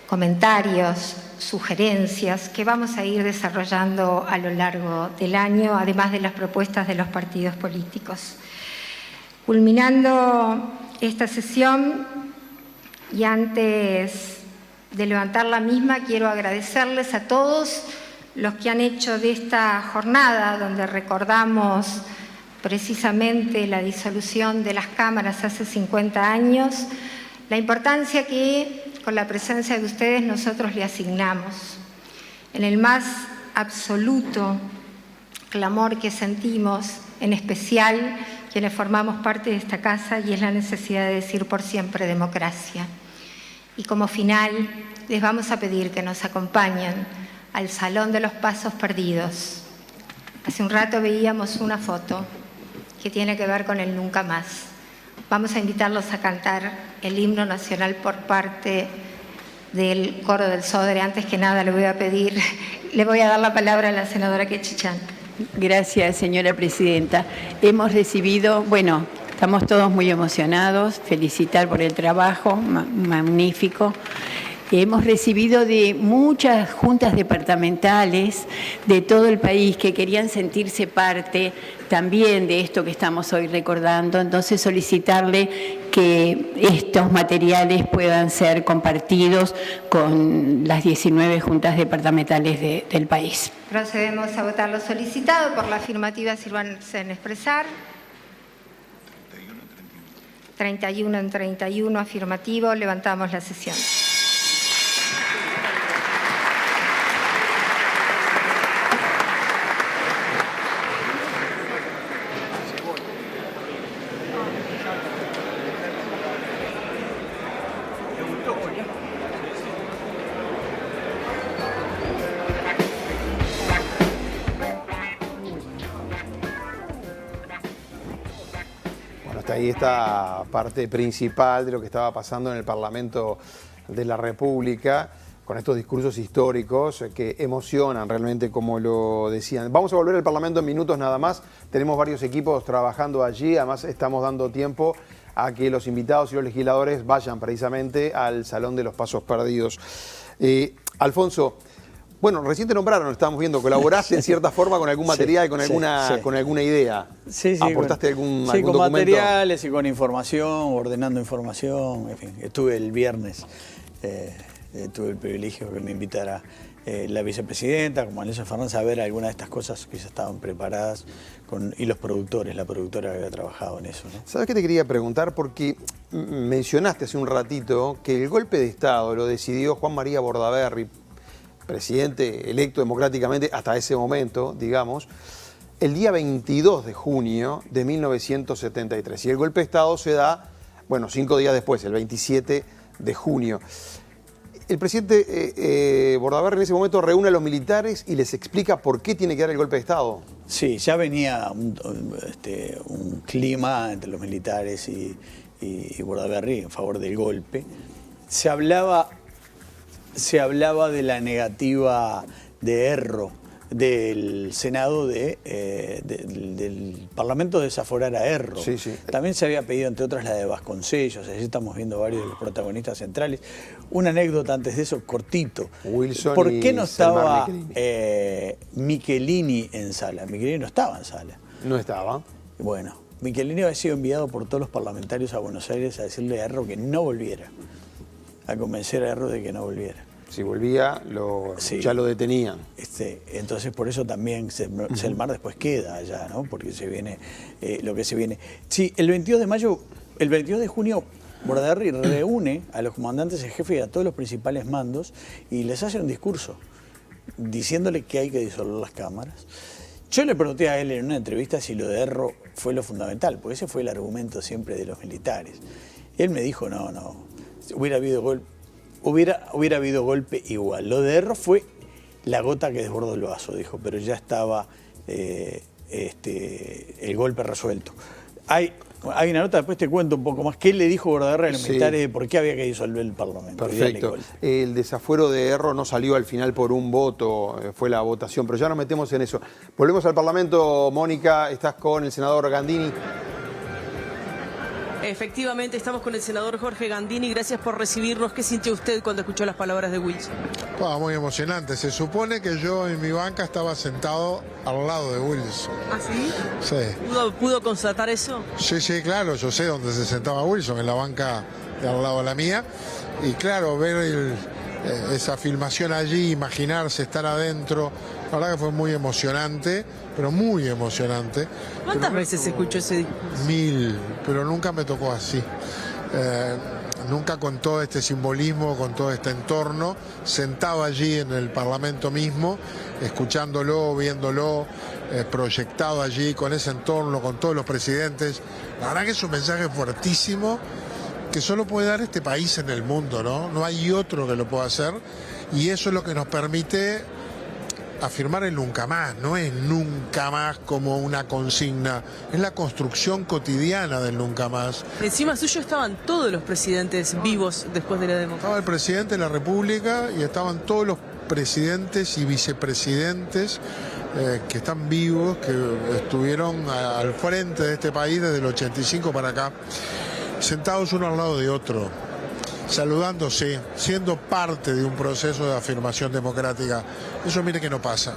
comentarios, sugerencias que vamos a ir desarrollando a lo largo del año, además de las propuestas de los partidos políticos. Culminando esta sesión, y antes de levantar la misma, quiero agradecerles a todos los que han hecho de esta jornada, donde recordamos precisamente la disolución de las cámaras hace 50 años, la importancia que con la presencia de ustedes nosotros le asignamos. En el más absoluto clamor que sentimos, en especial quienes formamos parte de esta casa, y es la necesidad de decir por siempre democracia. Y como final, les vamos a pedir que nos acompañen al Salón de los Pasos Perdidos. Hace un rato veíamos una foto que tiene que ver con el nunca más. Vamos a invitarlos a cantar el himno nacional por parte del coro del Sodre. Antes que nada le voy a dar la palabra a la senadora Quechichán. Gracias, señora presidenta. Hemos recibido, Estamos todos muy emocionados, felicitar por el trabajo magnífico. Hemos recibido de muchas juntas departamentales de todo el país que querían sentirse parte también de esto que estamos hoy recordando, entonces solicitarle que estos materiales puedan ser compartidos con las 19 juntas departamentales del país. Procedemos a votar lo solicitado. Por la afirmativa sírvanse en expresar. 31 en 31 afirmativo. Levantamos la sesión. Ahí está parte principal de lo que estaba pasando en el Parlamento de la República, con estos discursos históricos que emocionan realmente, como lo decían. Vamos a volver al Parlamento en minutos nada más. Tenemos varios equipos trabajando allí, además estamos dando tiempo a que los invitados y los legisladores vayan precisamente al Salón de los Pasos Perdidos. Alfonso, bueno, recién te nombraron, lo estábamos viendo, colaboraste en cierta forma con algún material, con alguna idea. Sí, ¿Aportaste algún con documento? Materiales y con información, ordenando información, en fin. Estuve el viernes, tuve el privilegio que me invitara la vicepresidenta, como Alonso Fernández, a ver algunas de estas cosas que ya estaban preparadas, y los productores, la productora que había trabajado en eso, ¿no? ¿Sabes qué te quería preguntar? Porque mencionaste hace un ratito que el golpe de Estado lo decidió Juan María Bordaberry, presidente electo democráticamente hasta ese momento, digamos, el día 22 de junio de 1973. Y el golpe de Estado se da, bueno, 5 días después, el 27 de junio. El presidente Bordaberry en ese momento reúne a los militares y les explica por qué tiene que dar el golpe de Estado. Sí, ya venía un clima entre los militares y Bordaberry en favor del golpe. Se hablaba de la negativa de Erro, del Senado, del Parlamento, de desaforar a Erro. Sí, sí. También se había pedido, entre otras, la de Vasconcellos. Allí estamos viendo varios de los protagonistas centrales. Una anécdota antes de eso, cortito. Wilson. ¿Por qué no estaba Michelini en sala? Michelini no estaba en sala. No estaba. Bueno, Michelini había sido enviado por todos los parlamentarios a Buenos Aires a decirle a Erro que no volviera, a convencer a Erro de que no volviera. Si volvía, ya lo detenían. Entonces, por eso también Selmar después queda allá, ¿no? Porque se viene lo que se viene. Sí, el 22 de junio, Bordaberry reúne a los comandantes en jefe y a todos los principales mandos y les hace un discurso diciéndole que hay que disolver las cámaras. Yo le pregunté a él en una entrevista si lo de Erro fue lo fundamental, porque ese fue el argumento siempre de los militares. Y él me dijo, no, hubiera habido golpe igual. Lo de Erro fue la gota que desbordó el vaso, dijo, pero ya estaba el golpe resuelto. Hay una nota, después te cuento un poco más, qué le dijo Bordaberry a los militares de por qué había que disolver el Parlamento. Perfecto. El desafuero de Erro no salió al final por un voto, fue la votación, pero ya nos metemos en eso. Volvemos al Parlamento. Mónica, estás con el senador Gandini. Efectivamente, estamos con el senador Jorge Gandini. Gracias por recibirnos. ¿Qué sintió usted cuando escuchó las palabras de Wilson? Muy emocionante. Se supone que yo en mi banca estaba sentado al lado de Wilson. ¿Ah, sí? Sí. ¿Pudo constatar eso? Sí, claro. Yo sé dónde se sentaba Wilson, en la banca de al lado de la mía. Y claro, ver esa filmación allí, imaginarse estar adentro, la verdad que fue muy emocionante, pero muy emocionante. ¿Cuántas veces escuchó ese discurso? 1000, pero nunca me tocó así. Nunca con todo este simbolismo, con todo este entorno, sentado allí en el Parlamento mismo, escuchándolo, viéndolo, proyectado allí con ese entorno, con todos los presidentes. La verdad que es un mensaje fuertísimo que solo puede dar este país en el mundo, ¿no? No hay otro que lo pueda hacer, y eso es lo que nos permite afirmar el nunca más. No es nunca más como una consigna, es la construcción cotidiana del nunca más. Encima suyo estaban todos los presidentes vivos después de la democracia. Estaba el presidente de la República y estaban todos los presidentes y vicepresidentes que están vivos, que estuvieron al frente de este país desde el 85 para acá, sentados uno al lado de otro, saludándose, siendo parte de un proceso de afirmación democrática. Eso mire que no pasa.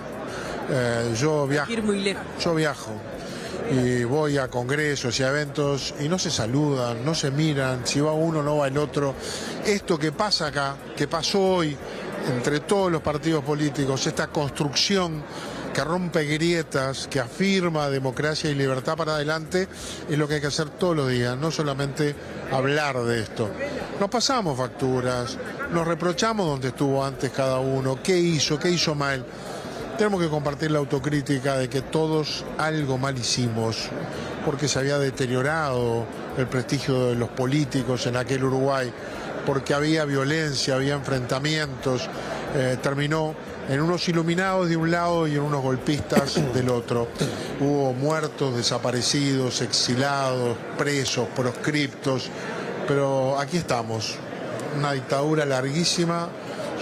Yo viajo y voy a congresos y a eventos y no se saludan, no se miran, si va uno no va el otro. Esto que pasa acá, que pasó hoy entre todos los partidos políticos, esta construcción que rompe grietas, que afirma democracia y libertad para adelante, es lo que hay que hacer todos los días, no solamente hablar de esto. Nos pasamos facturas, nos reprochamos donde estuvo antes cada uno, qué hizo mal. Tenemos que compartir la autocrítica de que todos algo mal hicimos, porque se había deteriorado el prestigio de los políticos en aquel Uruguay, porque había violencia, había enfrentamientos, terminó en unos iluminados de un lado y en unos golpistas del otro. Hubo muertos, desaparecidos, exilados, presos, proscriptos, pero aquí estamos, una dictadura larguísima,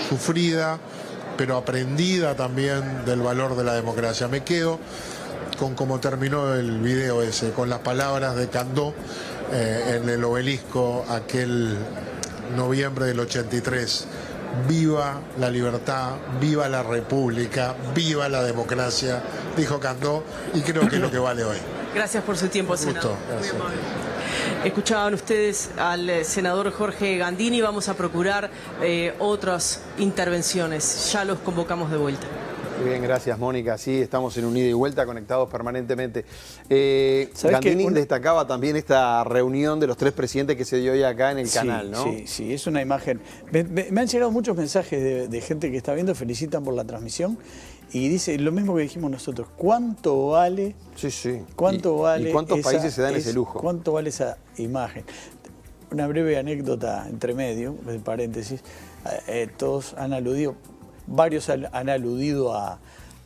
sufrida, pero aprendida también del valor de la democracia. Me quedo con cómo terminó el video ese, con las palabras de Candó en el Obelisco aquel noviembre del 83. Viva la libertad, viva la república, viva la democracia, dijo Candó, y creo que es lo que vale hoy. Gracias por su tiempo, senador. Gracias. Muy amable. Escuchaban ustedes al senador Jorge Gandini. Vamos a procurar otras intervenciones. Ya los convocamos de vuelta. Muy bien, gracias, Mónica. Sí, estamos en un ida y vuelta, conectados permanentemente. Gandini destacaba también esta reunión de los tres presidentes que se dio hoy acá en el canal, ¿no? Sí, es una imagen. Me han llegado muchos mensajes de gente que está viendo, felicitan por la transmisión y dice lo mismo que dijimos nosotros. ¿Cuánto vale? ¿Cuánto vale? ¿Y cuántos países se dan ese lujo? ¿Cuánto vale esa imagen? Una breve anécdota entre medio, de paréntesis. Todos han aludido. Varios han aludido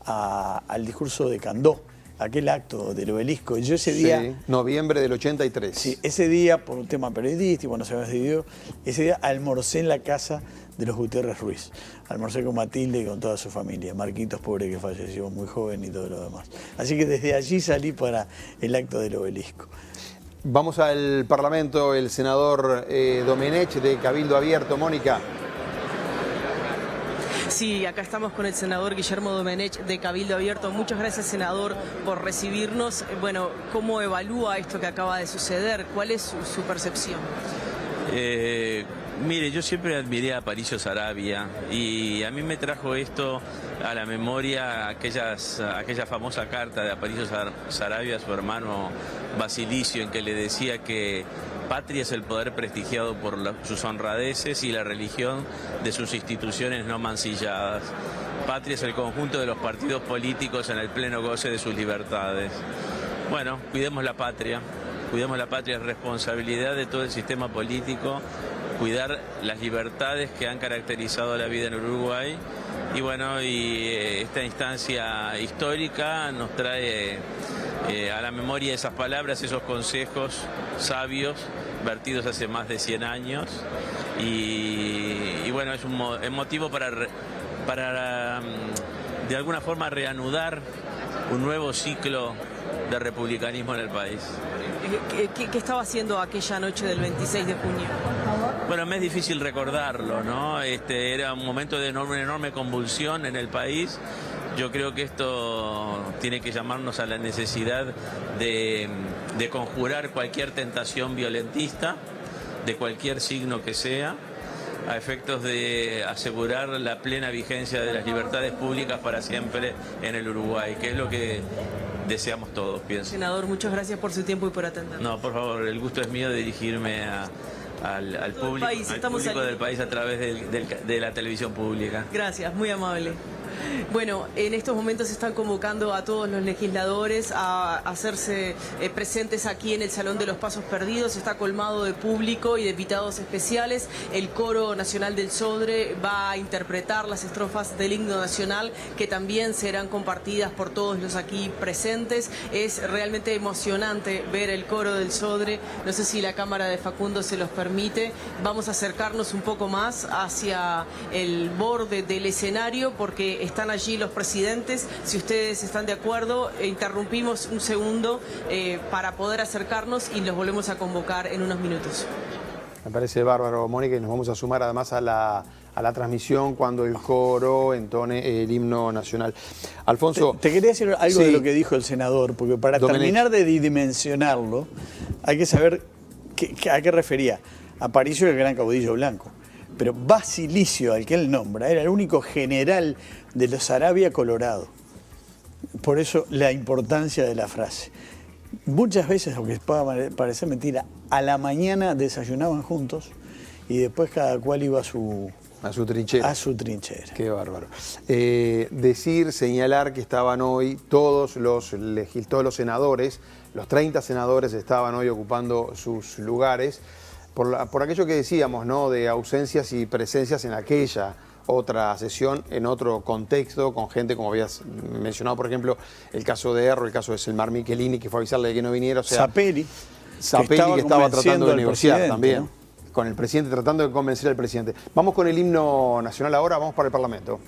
al discurso de Candó, aquel acto del Obelisco. Yo ese día... noviembre del 83. Sí, ese día, por un tema periodístico, no se había decidido, ese día almorcé en la casa de los Gutiérrez Ruiz. Almorcé con Matilde y con toda su familia. Marquitos, pobre, que falleció muy joven y todo lo demás. Así que desde allí salí para el acto del Obelisco. Vamos al Parlamento, el senador Domenech de Cabildo Abierto. Mónica. Sí, acá estamos con el senador Guillermo Domenech de Cabildo Abierto. Muchas gracias, senador, por recibirnos. Bueno, ¿cómo evalúa esto que acaba de suceder? ¿Cuál es su percepción? Mire, yo siempre admiré a Aparicio Saravia y a mí me trajo esto a la memoria aquella famosa carta de Aparicio Saravia a su hermano Basilicio, en que le decía que patria es el poder prestigiado por sus honradeces y la religión de sus instituciones no mancilladas. Patria es el conjunto de los partidos políticos en el pleno goce de sus libertades. Bueno, cuidemos la patria. Cuidemos la patria, es responsabilidad de todo el sistema político cuidar las libertades que han caracterizado la vida en Uruguay. Y bueno, esta instancia histórica nos trae a la memoria esas palabras, esos consejos sabios vertidos hace más de 100 años. Y bueno, es un motivo para de alguna forma reanudar un nuevo ciclo de republicanismo en el país. ¿Qué estaba haciendo aquella noche del 26 de junio? Bueno, me es difícil recordarlo, ¿no? Era un momento de enorme convulsión en el país. Yo creo que esto tiene que llamarnos a la necesidad de conjurar cualquier tentación violentista, de cualquier signo que sea, a efectos de asegurar la plena vigencia de las libertades públicas para siempre en el Uruguay, que es lo que deseamos todos, pienso. Senador, muchas gracias por su tiempo y por atendernos. No, por favor, el gusto es mío de dirigirme al público del país a través de la televisión pública. Gracias, muy amable. Bueno, en estos momentos están convocando a todos los legisladores a hacerse presentes aquí en el Salón de los Pasos Perdidos. Está colmado de público y de invitados especiales. El Coro Nacional del Sodre va a interpretar las estrofas del himno nacional, que también serán compartidas por todos los aquí presentes. Es realmente emocionante ver el Coro del Sodre. No sé si la cámara de Facundo se los permite. Vamos a acercarnos un poco más hacia el borde del escenario porque está están allí los presidentes. Si ustedes están de acuerdo, interrumpimos un segundo para poder acercarnos y los volvemos a convocar en unos minutos. Me parece bárbaro, Mónica, y nos vamos a sumar además a la transmisión cuando el coro entone el himno nacional. Alfonso... Te quería decir algo de lo que dijo el senador, porque para terminar de dimensionarlo, hay que saber a qué refería. Aparicio era el gran caudillo blanco, pero Basilicio, al que él nombra, era el único general de los Sarabia Colorado. Por eso la importancia de la frase. Muchas veces, aunque pueda parecer mentira, a la mañana desayunaban juntos y después cada cual iba a su trinchera. A su trinchera. Qué bárbaro. Señalar que estaban hoy todos los senadores, los 30 senadores estaban hoy ocupando sus lugares, por aquello que decíamos, ¿no? De ausencias y presencias en aquella otra sesión, en otro contexto, con gente, como habías mencionado, por ejemplo, el caso de Erro, el caso de Selmar Michelini, que fue a avisarle de que no viniera. O sea, Zapelli, que estaba tratando de negociar también, ¿no? Con el presidente, tratando de convencer al presidente. Vamos con el himno nacional ahora, vamos para el Parlamento.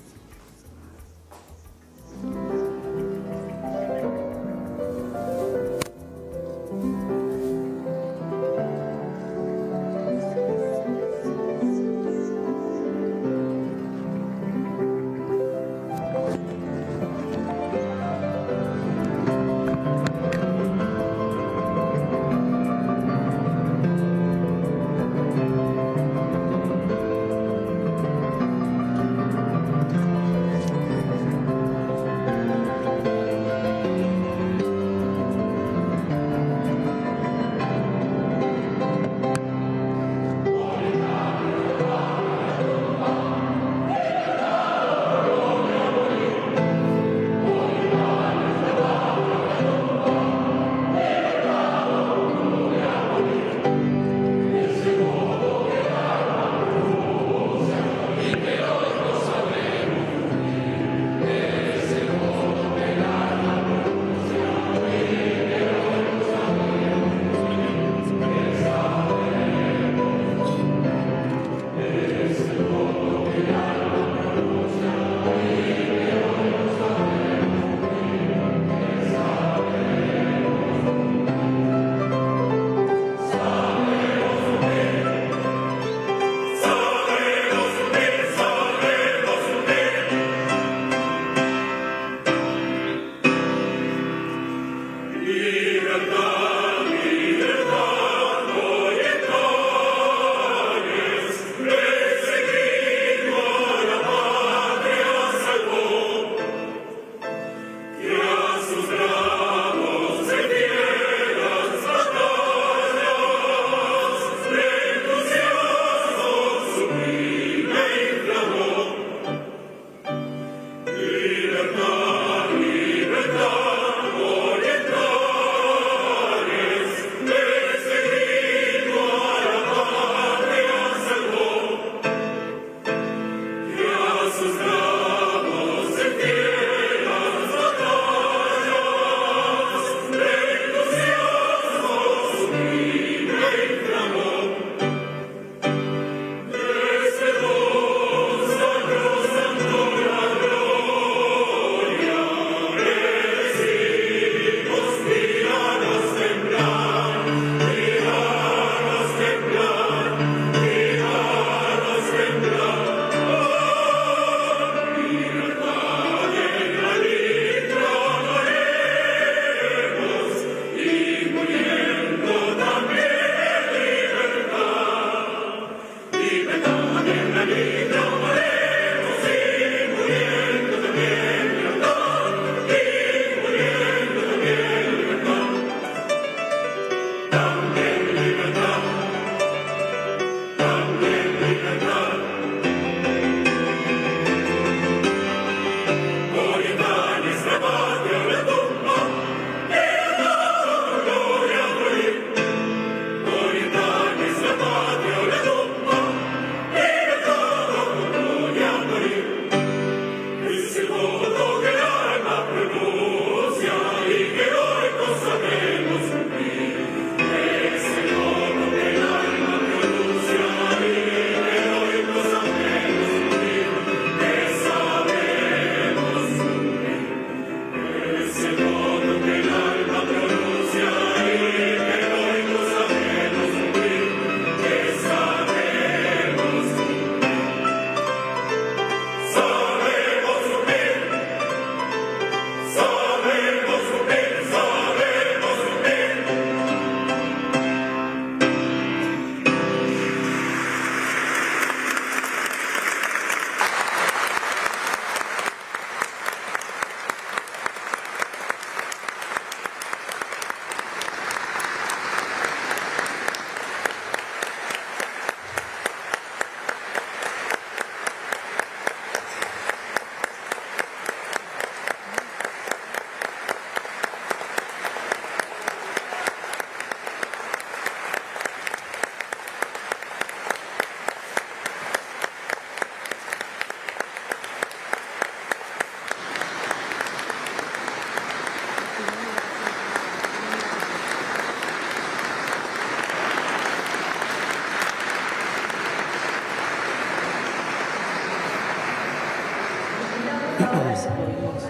veces lo vimos.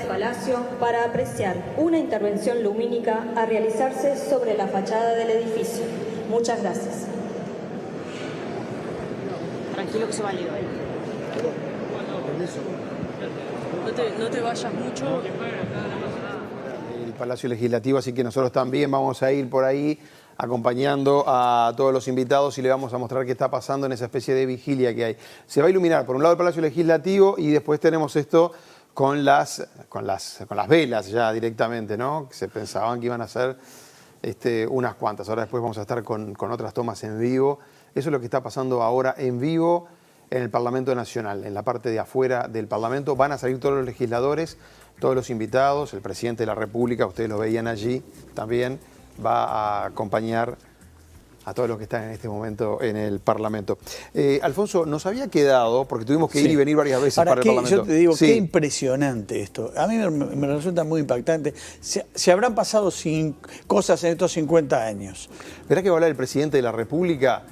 Palacio para apreciar una intervención lumínica a realizarse sobre la fachada del edificio. Muchas gracias. Tranquilo que se va a ir. No te vayas mucho. El Palacio Legislativo, así que nosotros también vamos a ir por ahí acompañando a todos los invitados y le vamos a mostrar qué está pasando en esa especie de vigilia que hay. Se va a iluminar por un lado el Palacio Legislativo y después tenemos esto con las velas ya directamente, ¿no? Que se pensaban que iban a ser unas cuantas. Ahora después vamos a estar con otras tomas en vivo. Eso es lo que está pasando ahora en vivo en el Parlamento Nacional, en la parte de afuera del Parlamento. Van a salir todos los legisladores, todos los invitados, el presidente de la República, ustedes lo veían allí también, va a acompañar a todos los que están en este momento en el Parlamento. Alfonso, nos había quedado, porque tuvimos que ir y venir varias veces para el Parlamento. Yo te digo, qué impresionante esto. A mí me resulta muy impactante. Se habrán pasado cosas en estos 50 años. ¿Verá que va a hablar el presidente de la República?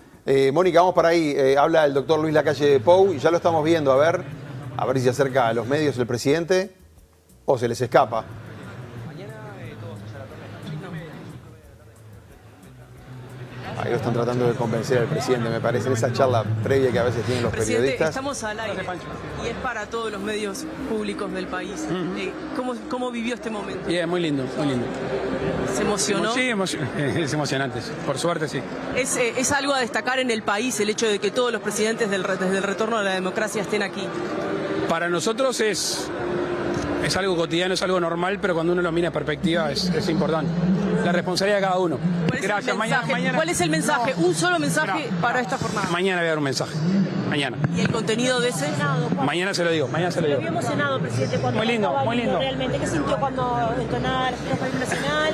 Mónica, vamos para ahí. Habla el doctor Luis Lacalle Pou y ya lo estamos viendo. A ver si se acerca a los medios el presidente o se les escapa. Ahí lo están tratando de convencer al presidente, me parece, en esa charla previa que a veces tienen los periodistas. Estamos al aire y es para todos los medios públicos del país. ¿Cómo vivió este momento? Bien, muy lindo, muy lindo. ¿Se emocionó? Sí, es emocionante, por suerte sí. ¿Es algo a destacar en el país el hecho de que todos los presidentes desde el retorno a la democracia estén aquí? Para nosotros es algo cotidiano, es algo normal, pero cuando uno lo mira en perspectiva es importante. La responsabilidad de cada uno. Gracias. ¿Cuál es el mensaje? Un solo mensaje para esta jornada. Mañana voy a dar un mensaje. Mañana. ¿Y el contenido de ese? Mañana se lo digo, mañana se lo digo. Lo vio emocionado, presidente, cuando muy lindo, muy lindo. Realmente, ¿qué sintió cuando entonaba el himno nacional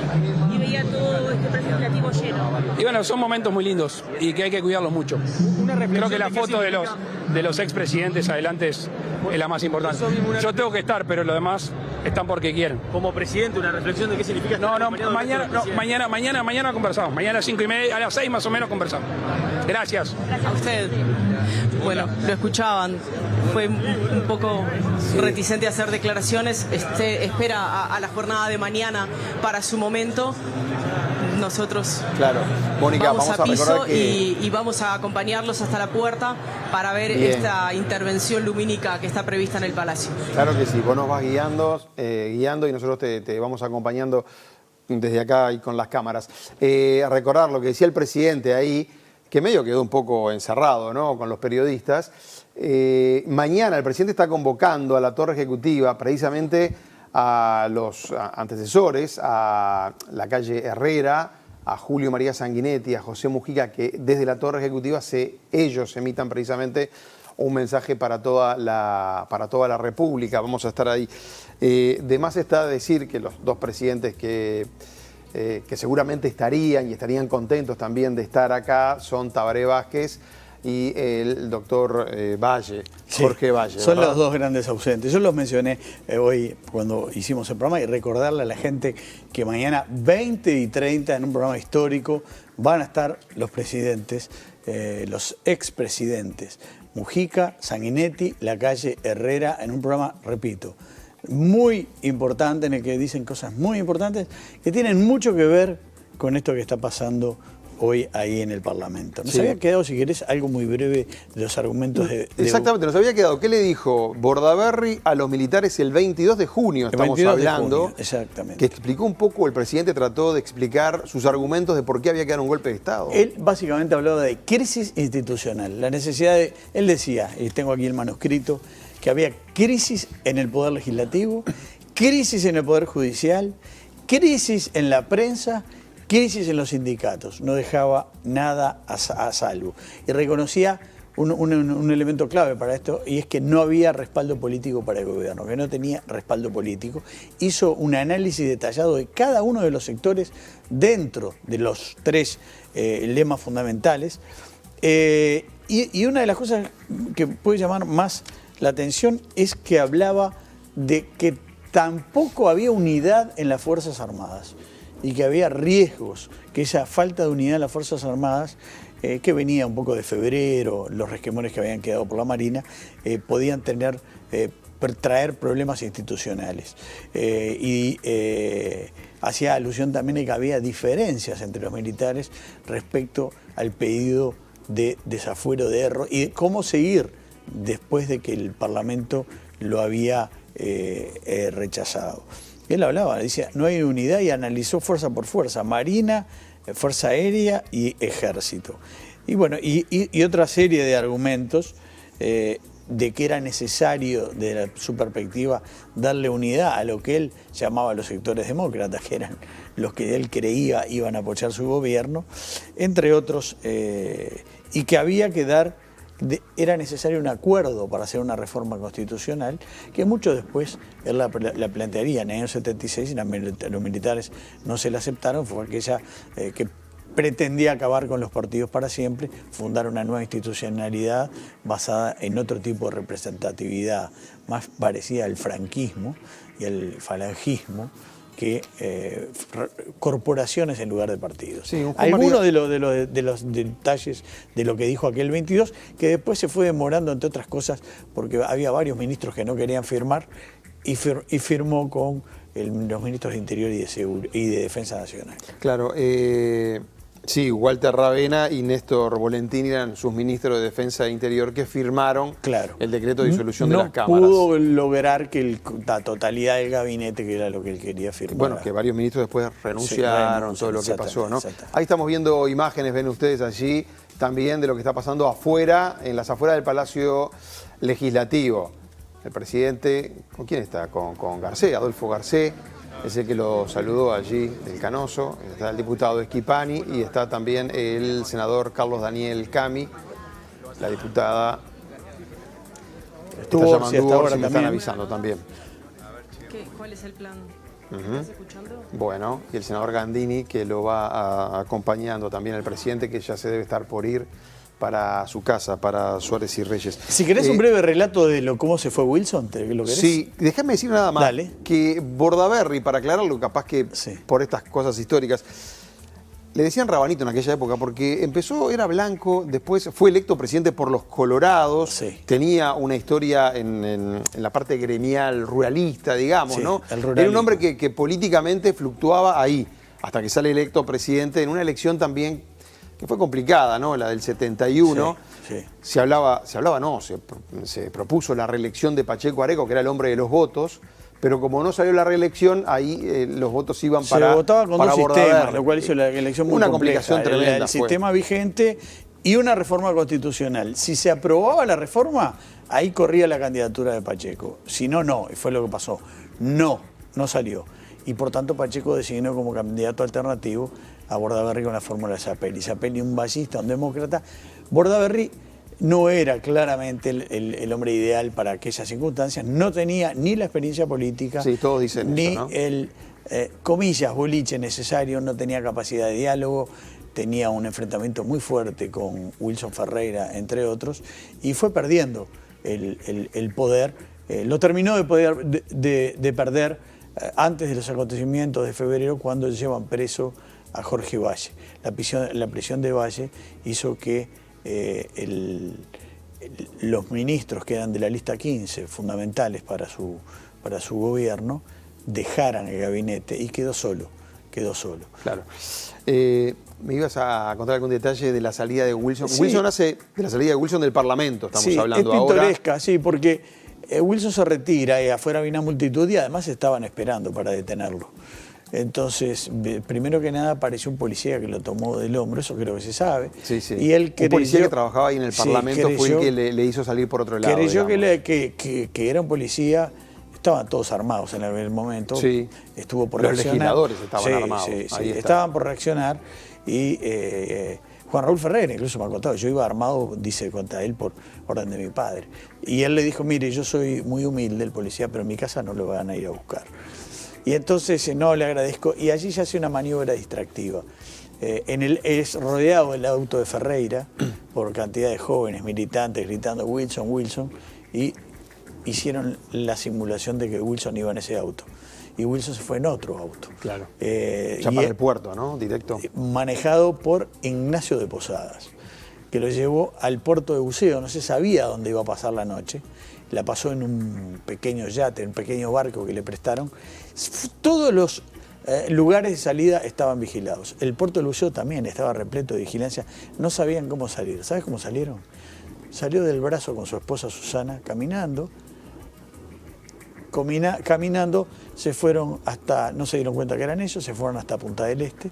y veía todo este legislativo lleno? Y bueno, son momentos muy lindos y que hay que cuidarlos mucho. Creo que la foto de los expresidentes adelante es la más importante. Yo tengo que estar, pero los demás están porque quieren. Como presidente, una reflexión de qué significa mañana conversamos. Mañana a las 5:30, a las 6 más o menos conversamos. Gracias. A usted. Bueno, lo escuchaban. Fue un poco reticente a hacer declaraciones. Espera a la jornada de mañana para su momento. Nosotros Mónica, vamos a piso que... y vamos a acompañarlos hasta la puerta para ver esta intervención lumínica que está prevista en el Palacio. Claro que sí, vos nos vas guiando y nosotros te vamos acompañando desde acá y con las cámaras. Recordar lo que decía el presidente ahí, que medio quedó un poco encerrado, ¿no?, con los periodistas. Mañana el presidente está convocando a la Torre Ejecutiva precisamente a los antecesores, a Lacalle Herrera, a Julio María Sanguinetti, a José Mujica, que desde la Torre Ejecutiva ellos emitan precisamente un mensaje para toda la República. Vamos a estar ahí. De más está decir que los dos presidentes que seguramente estarían contentos también de estar acá son Tabaré Vázquez y el doctor Valle, Jorge Valle. Son los dos grandes ausentes. Yo los mencioné hoy cuando hicimos el programa y recordarle a la gente que mañana 20:30 en un programa histórico van a estar los presidentes, los expresidentes, Mujica, Sanguinetti, Lacalle Herrera, en un programa, repito, muy importante, en el que dicen cosas muy importantes que tienen mucho que ver con esto que está pasando hoy ahí en el Parlamento. Nos había quedado, si querés, algo muy breve de los argumentos de... Exactamente, nos había quedado. ¿Qué le dijo Bordaberry a los militares el 22 de junio? Estamos hablando. Exactamente. Que explicó un poco, el presidente trató de explicar sus argumentos de por qué había que dar un golpe de Estado. Él básicamente hablaba de crisis institucional, la necesidad de... Él decía, y tengo aquí el manuscrito, que había crisis en el Poder Legislativo, crisis en el Poder Judicial, crisis en la prensa, crisis en los sindicatos. No dejaba nada a salvo. Y reconocía un elemento clave para esto, y es que no había respaldo político para el gobierno, que no tenía respaldo político. Hizo un análisis detallado de cada uno de los sectores dentro de los tres lemas fundamentales. Y una de las cosas que puede llamar más la atención es que hablaba de que tampoco había unidad en las Fuerzas Armadas y que había riesgos, que esa falta de unidad en las Fuerzas Armadas que venía un poco de febrero, los resquemores que habían quedado por la Marina, podían traer problemas institucionales. Hacía alusión también a que había diferencias entre los militares respecto al pedido de desafuero de Erro y de cómo seguir después de que el Parlamento lo había rechazado. Él hablaba, decía, no hay unidad y analizó fuerza por fuerza, Marina, Fuerza Aérea y Ejército. Y bueno, y otra serie de argumentos de que era necesario, de su perspectiva, darle unidad a lo que él llamaba los sectores demócratas, que eran los que él creía iban a apoyar su gobierno, entre otros, y que había que era necesario un acuerdo para hacer una reforma constitucional, que mucho después él la plantearía en el año 76 y los militares no se la aceptaron, fue aquella que pretendía acabar con los partidos para siempre, fundar una nueva institucionalidad basada en otro tipo de representatividad, más parecida al franquismo y al falangismo, que corporaciones en lugar de partidos. Sí, algunos de los detalles de lo que dijo aquel 22, que después se fue demorando, entre otras cosas, porque había varios ministros que no querían firmar, y firmó con los ministros de Interior y de Defensa Nacional. Claro, sí, Walter Ravena y Néstor Volentini eran sus ministros de Defensa e Interior que firmaron el decreto de disolución de las cámaras. No pudo lograr que la totalidad del gabinete, que era lo que él quería firmar. Bueno, que varios ministros después renunciaron, todo lo que pasó, ¿no? Ahí estamos viendo imágenes, ven ustedes allí, también de lo que está pasando afuera, en las afueras del Palacio Legislativo. El presidente, ¿con quién está? Con Garcés, Adolfo Garcés. Es el que lo saludó allí del Canoso, está el diputado Schifani y está también el senador Carlos Daniel Cami, la diputada estuvo está llamando ahora, me están avisando también. ¿Cuál es el plan? ¿Estás escuchando? Bueno, y el senador Gandini, que lo va acompañando también el presidente, que ya se debe estar por ir para su casa, para Suárez y Reyes. Si querés un breve relato de cómo se fue Wilson, ¿lo querés? Sí, déjame decir nada más. Dale. Que Bordaberry, para aclararlo, capaz que por estas cosas históricas, le decían Rabanito en aquella época porque era blanco, después fue electo presidente por los Colorados, tenía una historia en la parte gremial ruralista, digamos, ¿no? Era un hombre que políticamente fluctuaba ahí, hasta que sale electo presidente en una elección también que fue complicada, ¿no? La del 71. Se propuso la reelección de Pacheco Areco, que era el hombre de los votos, pero como no salió la reelección, ahí los votos iban para Se votaba con dos sistemas, lo cual hizo la elección muy una compleja. Complicación tremenda. El sistema vigente y una reforma constitucional. Si se aprobaba la reforma, ahí corría la candidatura de Pacheco. Si no, no. Y fue lo que pasó. No salió. Y por tanto Pacheco designó como candidato alternativo a Bordaberry con la fórmula de Zapelli. Zapelli, un vallista, un demócrata. Bordaberry no era claramente el hombre ideal para aquellas circunstancias, no tenía ni la experiencia política, todos dicen ni eso, ¿no? el, comillas, boliche necesario, no tenía capacidad de diálogo, tenía un enfrentamiento muy fuerte con Wilson Ferreira, entre otros, y fue perdiendo el poder. Lo terminó de perder antes de los acontecimientos de febrero, cuando llevan preso a Jorge Valle. La prisión de Valle hizo que los ministros que eran de la lista 15, fundamentales para su gobierno, dejaran el gabinete y quedó solo. Claro. Me ibas a contar algún detalle de la salida de Wilson. Sí. Wilson hace de la salida de Wilson del Parlamento, estamos hablando ahora. Sí, es pintoresca, sí, porque Wilson se retira y afuera había una multitud y además estaban esperando para detenerlo. Entonces, primero que nada apareció un policía que lo tomó del hombro, eso creo que se sabe. Sí, sí. Y él un policía que trabajaba ahí en el Parlamento fue el que le hizo salir por otro lado. Creyó que era un policía, estaban todos armados en el momento. Sí. Estuvo por reaccionar. Los legisladores estaban armados. Sí, estaban por reaccionar y Juan Raúl Ferreira incluso me ha contado, yo iba armado, dice, contra él por orden de mi padre. Y él le dijo, mire, yo soy muy humilde el policía, pero en mi casa no lo van a ir a buscar. Y entonces, no, le agradezco. Y allí se hace una maniobra distractiva. Es rodeado el auto de Ferreira por cantidad de jóvenes militantes gritando Wilson, Wilson, y hicieron la simulación de que Wilson iba en ese auto. Y Wilson se fue en otro auto. Claro. Ya para el puerto, ¿no? Directo. Manejado por Ignacio de Posadas. que lo llevó al puerto de buceo. No se sabía dónde iba a pasar la noche. La pasó en un pequeño yate, en un pequeño barco que le prestaron. Todos los lugares de salida estaban vigilados. El puerto del buceo también estaba repleto de vigilancia. No sabían cómo salir. ¿Sabes cómo salieron? Salió del brazo con su esposa Susana, caminando. Caminando, se fueron hasta, no se dieron cuenta que eran ellos, se fueron hasta Punta del Este.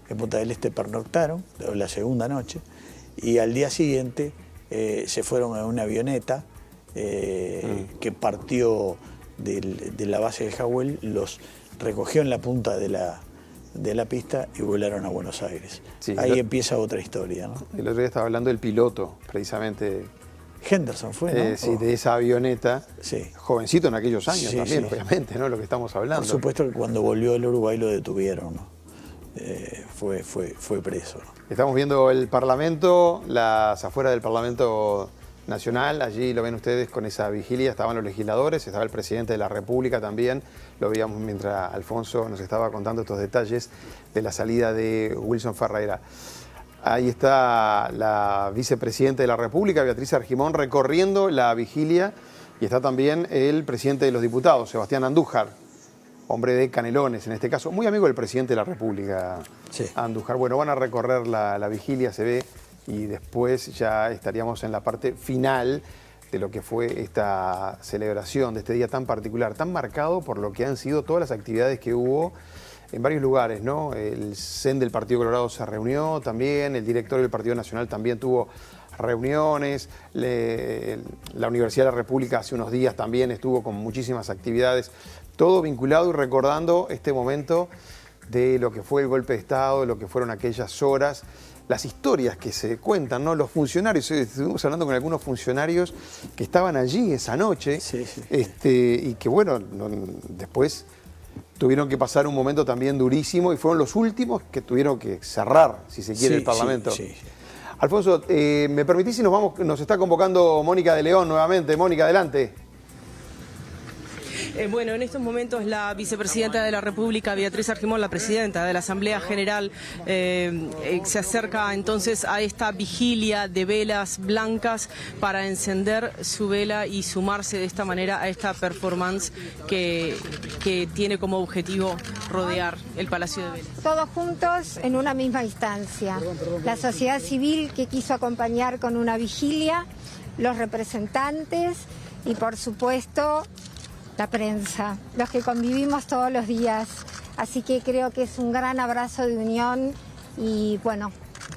En Punta del Este pernoctaron, la segunda noche, y al día siguiente se fueron en una avioneta que partió de la base de Jawel, los recogió en la punta de la pista y volaron a Buenos Aires. Sí, ahí empieza otra historia, ¿no? El otro día estaba hablando del piloto, precisamente. Henderson fue, ¿no? Sí, de esa avioneta, sí. Jovencito en aquellos años sí, también, sí. Obviamente, ¿no? Lo que estamos hablando. Por supuesto que cuando volvió al Uruguay lo detuvieron, ¿no? Fue preso, ¿no? Estamos viendo el Parlamento, las afueras del Parlamento Nacional, allí lo ven ustedes con esa vigilia, estaban los legisladores, estaba el presidente de la República también, lo veíamos mientras Alfonso nos estaba contando estos detalles de la salida de Wilson Ferreira. Ahí está la vicepresidenta de la República, Beatriz Argimón, recorriendo la vigilia, y está también el presidente de los diputados, Sebastián Andújar, hombre de Canelones en este caso, muy amigo del presidente de la República, sí. Andújar. Bueno, van a recorrer la vigilia, se ve, y después ya estaríamos en la parte final de lo que fue esta celebración de este día tan particular, tan marcado por lo que han sido todas las actividades que hubo en varios lugares, ¿no? El CEN del Partido Colorado se reunió también, el directorio del Partido Nacional también tuvo reuniones, la Universidad de la República hace unos días también estuvo con muchísimas actividades, todo vinculado y recordando este momento de lo que fue el golpe de Estado, de lo que fueron aquellas horas, las historias que se cuentan, ¿no? Los funcionarios, estuvimos hablando con algunos funcionarios que estaban allí esa noche, sí, sí. Y que bueno, después tuvieron que pasar un momento también durísimo y fueron los últimos que tuvieron que cerrar, si se quiere, sí, el Parlamento. Sí, sí. Alfonso, ¿me permitís si nos está convocando Mónica de León nuevamente? Mónica, adelante. Bueno, en estos momentos la vicepresidenta de la República, Beatriz Argimón, la presidenta de la Asamblea General, se acerca entonces a esta vigilia de velas blancas para encender su vela y sumarse de esta manera a esta performance que tiene como objetivo rodear el Palacio de Vela. Todos juntos en una misma instancia. La sociedad civil que quiso acompañar con una vigilia, los representantes y por supuesto la prensa, los que convivimos todos los días. Así que creo que es un gran abrazo de unión y bueno,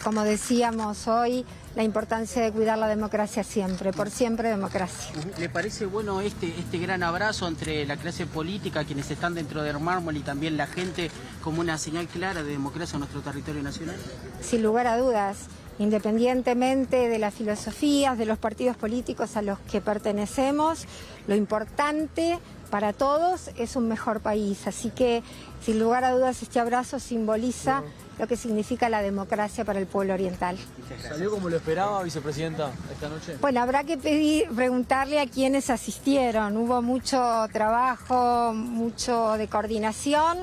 como decíamos hoy, la importancia de cuidar la democracia siempre, por siempre democracia. ¿Le parece bueno este gran abrazo entre la clase política, quienes están dentro del mármol y también la gente como una señal clara de democracia en nuestro territorio nacional? Sin lugar a dudas, independientemente de las filosofías, de los partidos políticos a los que pertenecemos, lo importante para todos es un mejor país. Así que, sin lugar a dudas, este abrazo simboliza lo que significa la democracia para el pueblo oriental. ¿Salió como lo esperaba, vicepresidenta, esta noche? Bueno, habrá que preguntarle a quienes asistieron. Hubo mucho trabajo, mucho de coordinación,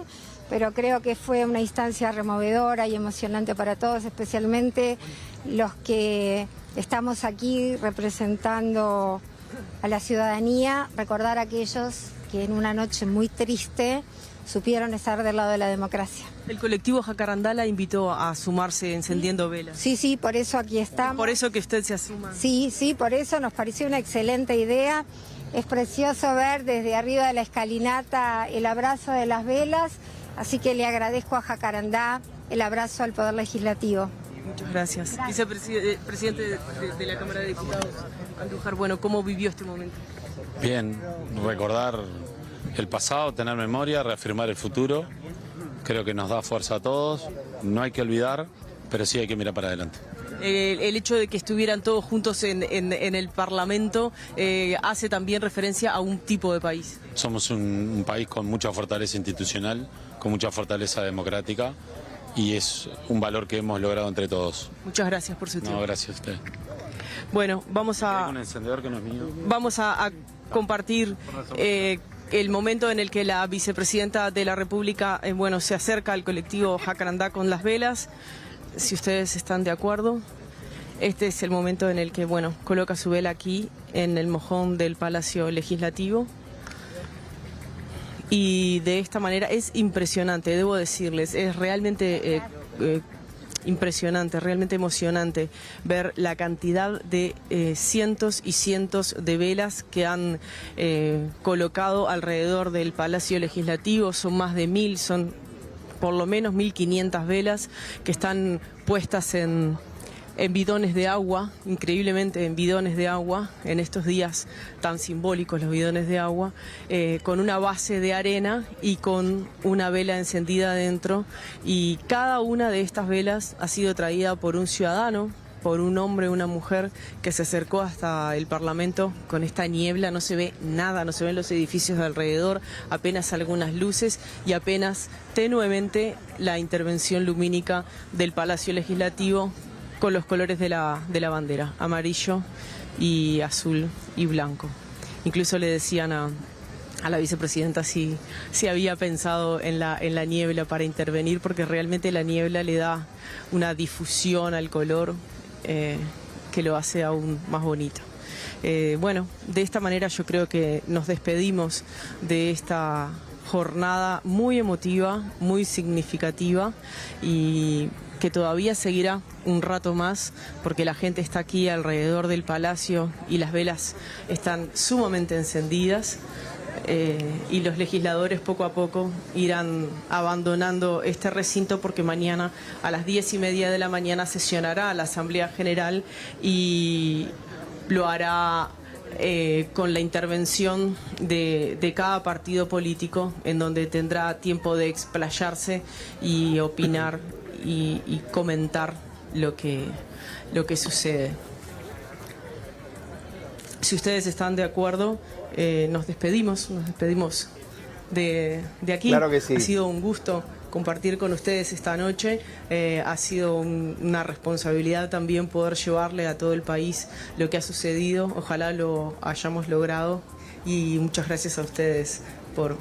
pero creo que fue una instancia removedora y emocionante para todos, especialmente los que estamos aquí representando a la ciudadanía, recordar a aquellos que en una noche muy triste supieron estar del lado de la democracia. El colectivo Jacarandá la invitó a sumarse encendiendo velas. Sí, sí, por eso aquí estamos. Por eso que usted se asuma. Sí, sí, por eso nos pareció una excelente idea. Es precioso ver desde arriba de la escalinata el abrazo de las velas, así que le agradezco a Jacarandá el abrazo al Poder Legislativo. Muchas gracias. Vicepresidente de la Cámara de Diputados, Andújar, bueno, ¿cómo vivió este momento? Bien, recordar el pasado, tener memoria, reafirmar el futuro. Creo que nos da fuerza a todos. No hay que olvidar, pero sí hay que mirar para adelante. El hecho de que estuvieran todos juntos en el Parlamento hace también referencia a un tipo de país. Somos un país con mucha fortaleza institucional, con mucha fortaleza democrática, y es un valor que hemos logrado entre todos. Muchas gracias por su tiempo. No, gracias a usted. Bueno, vamos a compartir el momento en el que la vicepresidenta de la República se acerca al colectivo Jacarandá con las velas, si ustedes están de acuerdo. este es el momento en el que, bueno, coloca su vela aquí en el mojón del Palacio Legislativo. Y de esta manera es impresionante, debo decirles, es realmente impresionante, realmente emocionante ver la cantidad de cientos y cientos de velas que han colocado alrededor del Palacio Legislativo. Son más de 1000, son por lo menos 1500 velas que están puestas en bidones de agua, increíblemente en bidones de agua, en estos días tan simbólicos los bidones de agua, con una base de arena y con una vela encendida adentro. Y cada una de estas velas ha sido traída por un ciudadano, por un hombre, una mujer que se acercó hasta el Parlamento con esta niebla. No se ve nada, no se ven los edificios de alrededor, apenas algunas luces y apenas tenuemente la intervención lumínica del Palacio Legislativo con los colores de la bandera, amarillo y azul y blanco. Incluso le decían a la vicepresidenta si había pensado en la niebla para intervenir, porque realmente la niebla le da una difusión al color que lo hace aún más bonito. Bueno, de esta manera yo creo que nos despedimos de esta jornada muy emotiva, muy significativa y que todavía seguirá un rato más, porque la gente está aquí alrededor del palacio y las velas están sumamente encendidas, y los legisladores poco a poco irán abandonando este recinto, porque mañana a las 10:30 de la mañana sesionará la Asamblea General y lo hará con la intervención de cada partido político, en donde tendrá tiempo de explayarse y opinar y comentar lo que sucede. Si ustedes están de acuerdo, nos despedimos de aquí. Claro que sí. Ha sido un gusto compartir con ustedes esta noche. Ha sido una responsabilidad también poder llevarle a todo el país lo que ha sucedido. Ojalá lo hayamos logrado y muchas gracias a ustedes por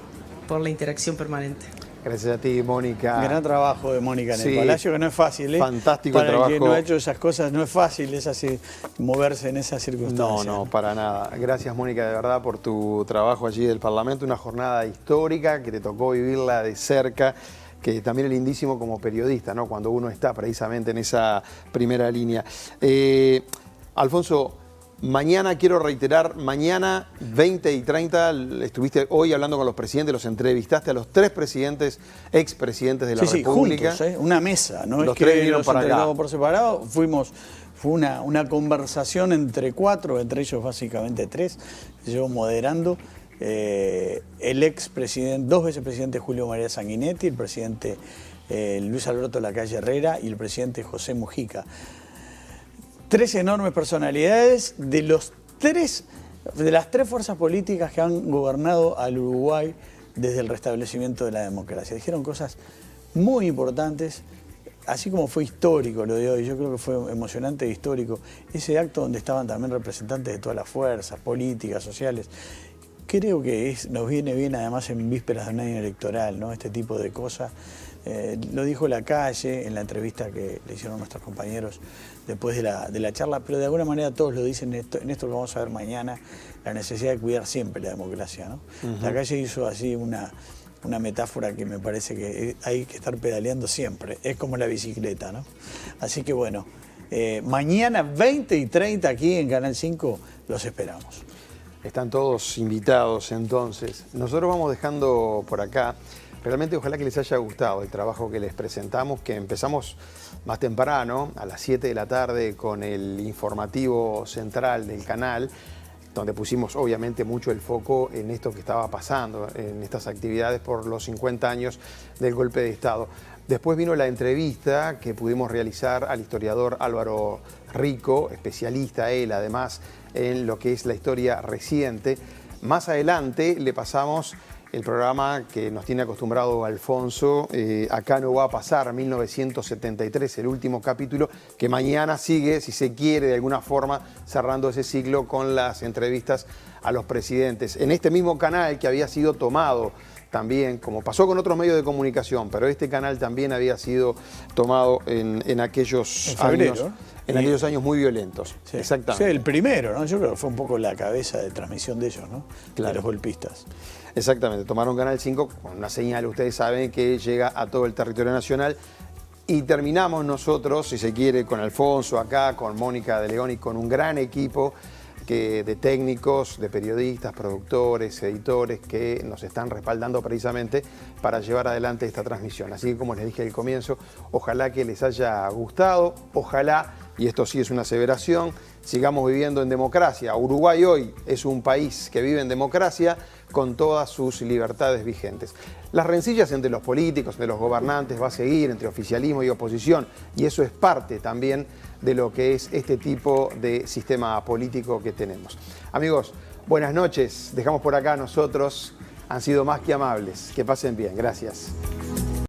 la interacción permanente. Gracias a ti, Mónica. Gran trabajo de Mónica en Sí, el Palacio, que no es fácil, ¿eh? Fantástico Para trabajo. el que no ha hecho esas cosas, no es fácil, es así, moverse en esas circunstancias. No, para nada. Gracias, Mónica, de verdad, por tu trabajo allí del Parlamento. Una jornada histórica que te tocó vivirla de cerca, que también es lindísimo como periodista, ¿no? Cuando uno está precisamente en esa primera línea. Alfonso, mañana, quiero reiterar, mañana 20:30, estuviste hoy hablando con los presidentes, los entrevistaste a los 3 presidentes, expresidentes de la República. Juntos, una mesa, no los es que 3 vinieron los para acá. entregamos por separado, fue una conversación entre 4, entre ellos básicamente 3, yo moderando. El expresidente, 2 veces presidente Julio María Sanguinetti, el presidente Luis Alberto Lacalle Herrera y el presidente José Mujica. 3 enormes personalidades de las 3 fuerzas políticas que han gobernado al Uruguay desde el restablecimiento de la democracia. Dijeron cosas muy importantes, así como fue histórico lo de hoy. Yo creo que fue emocionante e histórico ese acto donde estaban también representantes de todas las fuerzas políticas, sociales. Creo que nos viene bien además en vísperas de un año electoral, ¿no? Este tipo de cosas. Lo dijo Lacalle en la entrevista que le hicieron nuestros compañeros después de la charla, pero de alguna manera todos lo dicen en esto que vamos a ver mañana, la necesidad de cuidar siempre la democracia, ¿no? Lacalle hizo así una metáfora que me parece que hay que estar pedaleando siempre, es como la bicicleta, ¿no? Así que bueno, mañana 20:30 aquí en Canal 5 los esperamos. Están todos invitados entonces. Nosotros vamos dejando por acá. Realmente ojalá que les haya gustado el trabajo que les presentamos, que empezamos más temprano, a las 7 de la tarde, con el informativo central del canal, donde pusimos obviamente mucho el foco en esto que estaba pasando, en estas actividades por los 50 años del golpe de Estado. Después vino la entrevista que pudimos realizar al historiador Álvaro Rico, especialista él además en lo que es la historia reciente. Más adelante le pasamos el programa que nos tiene acostumbrado Alfonso, Acá no va a pasar, 1973, el último capítulo, que mañana sigue, si se quiere, de alguna forma, cerrando ese ciclo con las entrevistas a los presidentes. En este mismo canal que había sido tomado también, como pasó con otros medios de comunicación, pero este canal también había sido tomado en aquellos años. en aquellos años muy violentos. Sí. Exactamente. Sí, el primero, ¿no? Yo creo que fue un poco la cabeza de transmisión de ellos, ¿no? Claro. De los golpistas. Exactamente, tomaron Canal 5 con una señal, ustedes saben, que llega a todo el territorio nacional. Y terminamos nosotros, si se quiere, con Alfonso acá, con Mónica de León y con un gran equipo de técnicos, de periodistas, productores, editores que nos están respaldando precisamente para llevar adelante esta transmisión. Así que, como les dije al comienzo, ojalá que les haya gustado, ojalá, y esto sí es una aseveración, sigamos viviendo en democracia. Uruguay hoy es un país que vive en democracia con todas sus libertades vigentes. Las rencillas entre los políticos, entre los gobernantes, va a seguir entre oficialismo y oposición, y eso es parte también de lo que es este tipo de sistema político que tenemos. Amigos, buenas noches. Dejamos por acá nosotros. Han sido más que amables. Que pasen bien. Gracias.